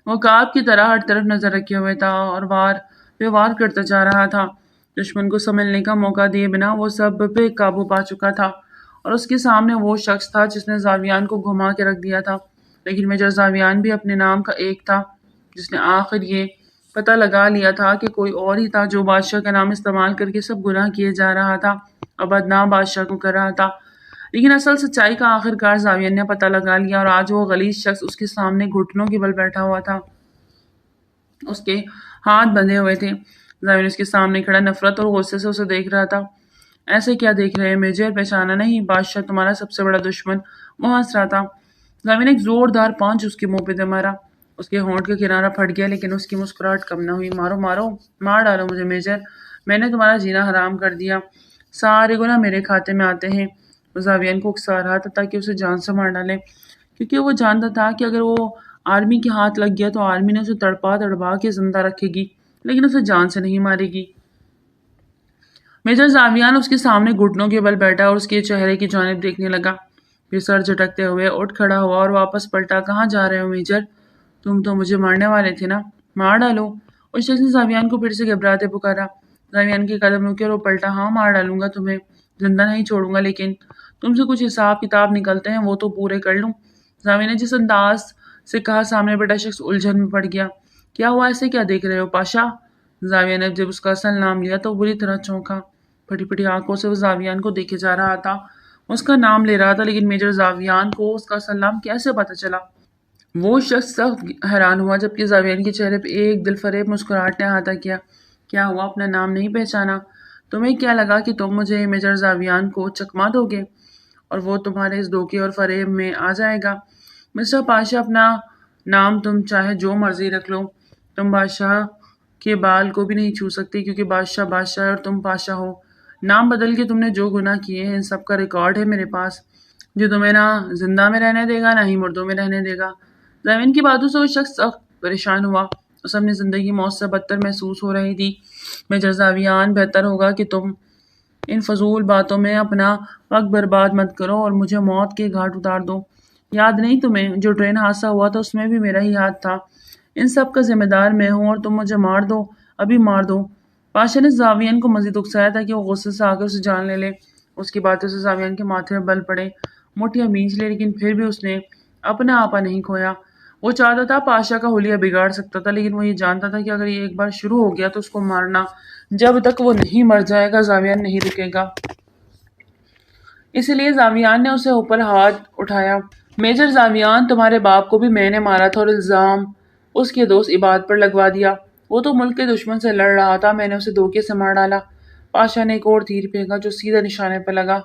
وہ کاپ کی طرح ہر طرف نظر رکھے ہوئے تھا اور وار پہ وار کرتا جا رہا تھا۔ دشمن کو سنبھلنے کا موقع دیے بنا وہ سب پہ قابو پا چکا تھا، اور اس کے سامنے وہ شخص تھا جس نے زاویان کو گھما کے رکھ دیا تھا۔ لیکن میجر زاویان بھی اپنے نام کا ایک تھا جس نے آخر یہ پتہ لگا لیا تھا کہ کوئی اور ہی تھا جو بادشاہ کا نام استعمال کر کے سب گناہ کیے جا رہا تھا اور بدنام بادشاہ کو کر رہا تھا۔ لیکن اصل سچائی کا آخر کار زاویان نے پتہ لگا لیا، اور آج وہ غلیظ شخص اس کے سامنے گھٹنوں کے بل بیٹھا ہوا تھا۔ اس کے ہاتھ بندھے ہوئے تھے۔ زاویان اس کے سامنے کھڑا نفرت اور غصے سے اسے دیکھ رہا تھا۔ ایسے کیا دیکھ رہے ہیں میجر؟ پہچانا نہیں؟ بادشاہ تمہارا سب سے بڑا دشمن۔ وہ ہنس رہا تھا۔ زاویان ایک زوردار پانچ اس کے منہ پہ دے مارا۔ اس کے ہونٹ کا کنارہ پھٹ گیا، لیکن اس کی مسکراہٹ کم نہ ہوئی۔ مارو مارو، مار ڈالو مجھے میجر، میں نے تمہارا جینا حرام کر دیا، سارے گناہ میرے کھاتے میں آتے ہیں۔ وہ زاویان کو اکسا رہا تھا تاکہ اسے جان سے مار ڈالے، کیونکہ وہ جانتا تھا کہ اگر وہ آرمی کے ہاتھ لگ گیا تو آرمی نے اسے تڑپا تڑپا کے زندہ رکھے گی، لیکن اسے جان سے نہیں مارے گی۔ میجر زاویان اس کے سامنے گھٹنوں کے بل بیٹھا اور اس کے چہرے کی جانب دیکھنے لگا، پھر سر جھٹکتے ہوئے اٹھ کھڑا ہوا اور واپس پلٹا۔ کہاں جا رہے ہو میجر؟ تم تو مجھے مارنے والے تھے نا، مار ڈالو۔ اس شخص نے زاویان کو پھر سے گھبراتے پکارا۔ زاویان کے قدم رکے اور وہ پلٹا۔ ہاں، مار ڈالوں گا تمہیں، زندہ نہیں چھوڑوں گا، لیکن تم سے کچھ حساب کتاب نکلتے ہیں وہ تو پورے کر لوں۔ زاویان نے جس انداز سے کہا سامنے بیٹھا شخص الجھن میں پڑ گیا۔ کیا ہوا؟ ایسے کیا دیکھ رہے ہو پاشا؟ زاویان نے جب اس کا اصل نام لیا تو بری طرح چونکا۔ پھٹی پھٹی آنکھوں سے وہ زاویان کو دیکھے جا رہا تھا۔ اس کا نام لے رہا تھا، لیکن میجر زاویان کو اس کا اصل نام کیسے پتہ چلا؟ وہ شخص سخت حیران ہوا، جبکہ زاویان کے چہرے پہ ایک دل فریب مسکراہٹ نے احاطہ کیا۔ کیا ہوا؟ اپنا نام نہیں پہچانا؟ تمہیں کیا لگا کہ تم مجھے میجر زاویان کو چکما دو گے؟ اور وہ تمہارے اس دھوکے اور فریب میں آ جائے گا۔ مسٹر پاشا، اپنا نام تم چاہے جو مرضی رکھ لو، تم بادشاہ کے بال کو بھی نہیں چھو سکتے، کیونکہ بادشاہ بادشاہ ہے اور تم پاشا ہو۔ نام بدل کے تم نے جو گناہ کیے ہیں ان سب کا ریکارڈ ہے میرے پاس، جو تمہیں نہ زندہ میں رہنے دے گا نہ ہی مردوں میں رہنے دے گا۔ زمین کی باتوں سے وہ شخص سخت پریشان ہوا۔ اسے اپنی زندگی موت سے بدتر محسوس ہو رہی تھی۔ میجر زاویان، بہتر ہوگا کہ تم ان فضول باتوں میں اپنا وقت برباد مت کرو اور مجھے موت کے گھاٹ اتار دو۔ یاد نہیں تمہیں جو ٹرین حادثہ ہوا تھا اس میں بھی میرا ہی ہاتھ تھا۔ ان سب کا ذمہ دار میں ہوں اور تم مجھے مار دو، ابھی مار دو۔ پاشا نے زاویان کو مزید اکسایا تھا کہ وہ غصے سے آ کر اسے جان لے لے۔ اس کی باتوں سے زاویان کے ماتھے میں بل پڑے، موٹیاں بھینچ لے، لیکن پھر بھی اس نے اپنا آپا نہیں کھویا۔ وہ چاہتا تھا پاشا کا حلیہ بگاڑ سکتا تھا، لیکن وہ یہ جانتا تھا کہ اگر یہ ایک بار شروع ہو گیا تو اس کو مارنا جب تک وہ نہیں مر جائے گا زاویان نہیں رکے گا۔ اسی لیے زاویان نے اسے اوپر ہاتھ اٹھایا۔ میجر زاویان، تمہارے باپ کو بھی میں نے مارا تھا اور الزام اس کے دوست عباد پر لگوا دیا۔ وہ تو ملک کے دشمن سے لڑ رہا تھا، میں نے اسے دھوکے سے مار ڈالا۔ پاشا نے ایک اور تیر پھینکا جو سیدھا نشانے پہ لگا۔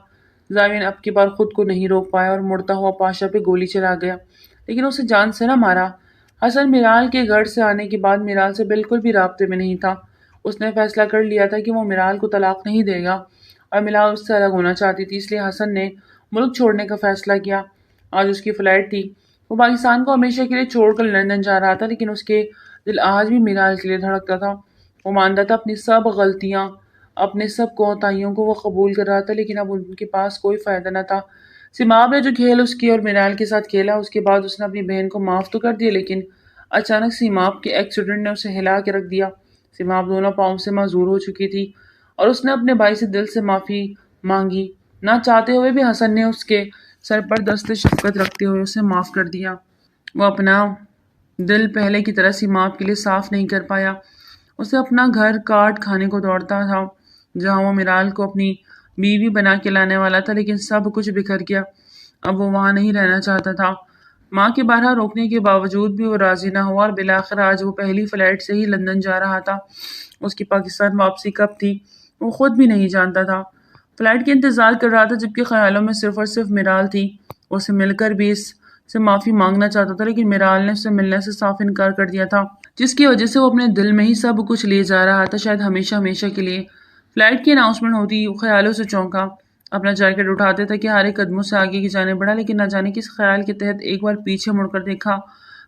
زاویان اب کی بار خود کو نہیں روک پایا اور مڑتا ہوا پاشا پہ گولی چلا گیا، لیکن اسے جان سے نہ مارا۔ حسن میرال کے گھر سے آنے کے بعد میرال سے بالکل بھی رابطے میں نہیں تھا۔ اس نے فیصلہ کر لیا تھا کہ وہ میرال کو طلاق نہیں دے گا اور میرال اس سے الگ ہونا چاہتی تھی، اس لیے حسن نے ملک چھوڑنے کا فیصلہ کیا۔ آج اس کی فلائٹ تھی۔ وہ پاکستان کو ہمیشہ کے لیے چھوڑ کر لندن جا رہا تھا، لیکن اس کے دل آج بھی میرال کے لیے دھڑکتا تھا۔ وہ مانتا تھا اپنی سب غلطیاں، اپنے سب کوتاہیوں کو وہ قبول کر رہا تھا، لیکن اب ان کے پاس کوئی فائدہ نہ تھا۔ سیماب نے جو کھیل اس کی اور میرال کے ساتھ کھیلا، اس کے بعد اس نے اپنی بہن کو معاف تو کر دیا، لیکن اچانک سیماب کے ایکسیڈنٹ نے اسے ہلا کے رکھ دیا۔ سیماب دونوں پاؤں سے معذور ہو چکی تھی اور اس نے اپنے بھائی سے دل سے معافی مانگی۔ نہ چاہتے ہوئے بھی حسن نے اس کے سر پر دست شفقت رکھتے ہوئے اسے معاف کر دیا۔ وہ اپنا دل پہلے کی طرح سیماب کے لیے صاف نہیں کر پایا۔ اسے اپنا گھر کاٹ کھانے کو دوڑتا تھا، جہاں وہ میرال کو اپنی بیوی بنا کے لانے والا تھا، لیکن سب کچھ بکھر گیا۔ اب وہ وہاں نہیں رہنا چاہتا تھا۔ ماں کے بارہا روکنے کے باوجود بھی وہ راضی نہ ہوا اور بالآخر آج وہ پہلی فلائٹ سے ہی لندن جا رہا تھا۔ اس کی پاکستان واپسی کب تھی وہ خود بھی نہیں جانتا تھا۔ فلائٹ کے انتظار کر رہا تھا، جبکہ خیالوں میں صرف اور صرف میرال تھی۔ وہ اسے مل کر بھی اس سے معافی مانگنا چاہتا تھا، لیکن میرال نے اسے ملنے سے صاف انکار کر دیا تھا، جس کی وجہ سے وہ اپنے دل میں ہی سب کچھ لیے جا رہا تھا، شاید ہمیشہ ہمیشہ کے لیے۔ فلائٹ کی اناؤنسمنٹ ہوتی، وہ خیالوں سے چونکا، اپنا جیکٹ اٹھاتے تھے کہ ہارے قدموں سے آگے کی جانے بڑھا، لیکن نہ جانے کس خیال کے تحت ایک بار پیچھے مڑ کر دیکھا،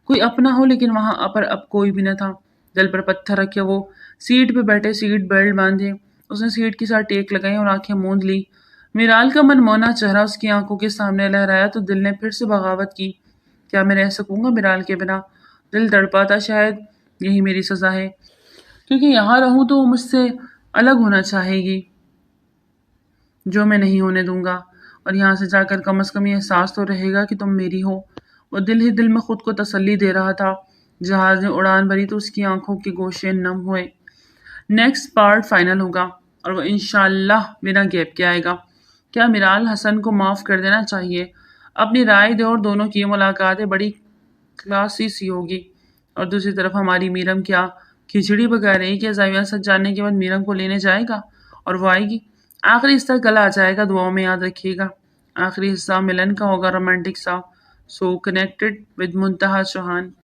کوئی اپنا ہو، لیکن وہاں پر اب کوئی بھی نہ تھا۔ دل پر پتھر رکھے وہ سیٹ پہ بیٹھے، سیٹ بیلٹ باندھے، اس نے سیٹ کے ساتھ ٹیک لگائی اور آنکھیں موند لی۔ میرال کا منمونا چہرہ اس کی آنکھوں کے سامنے لہرایا تو دل نے پھر سے بغاوت کی۔ کیا میں رہ سکوں گا میرال کے بنا؟ دل تڑپا تھا، شاید یہی میری سزا ہے، کیونکہ یہاں رہوں تو وہ مجھ سے الگ ہونا چاہے گی، جو میں نہیں ہونے دوں گا، اور یہاں سے جا کر کم از کم یہ احساس تو رہے گا کہ تم میری ہو۔ وہ دل ہی دل میں خود کو تسلی دے رہا تھا۔ جہاز نے اڑان بھری تو اس کی آنکھوں کے گوشے نم ہوئے۔ نیکسٹ پارٹ فائنل ہوگا اور وہ انشاءاللہ بنا گیپ کے آئے گا۔ کیا میرال حسن کو معاف کر دینا چاہیے؟ اپنی رائے دے، اور دونوں کی ملاقاتیں بڑی کلاسی سی ہوگی۔ اور دوسری طرف ہماری میرم کیا کھچڑی پکا رہی؟ کیا زاویان سچ جاننے کے بعد میرم کو لینے جائے گا اور وہ آئے گی؟ آخری حصہ کل آ جائے گا، دعاؤں میں یاد رکھیے گا۔ آخری حصہ ملن کا ہوگا، رومانٹک سا۔ So connected with Muntaha Chauhan.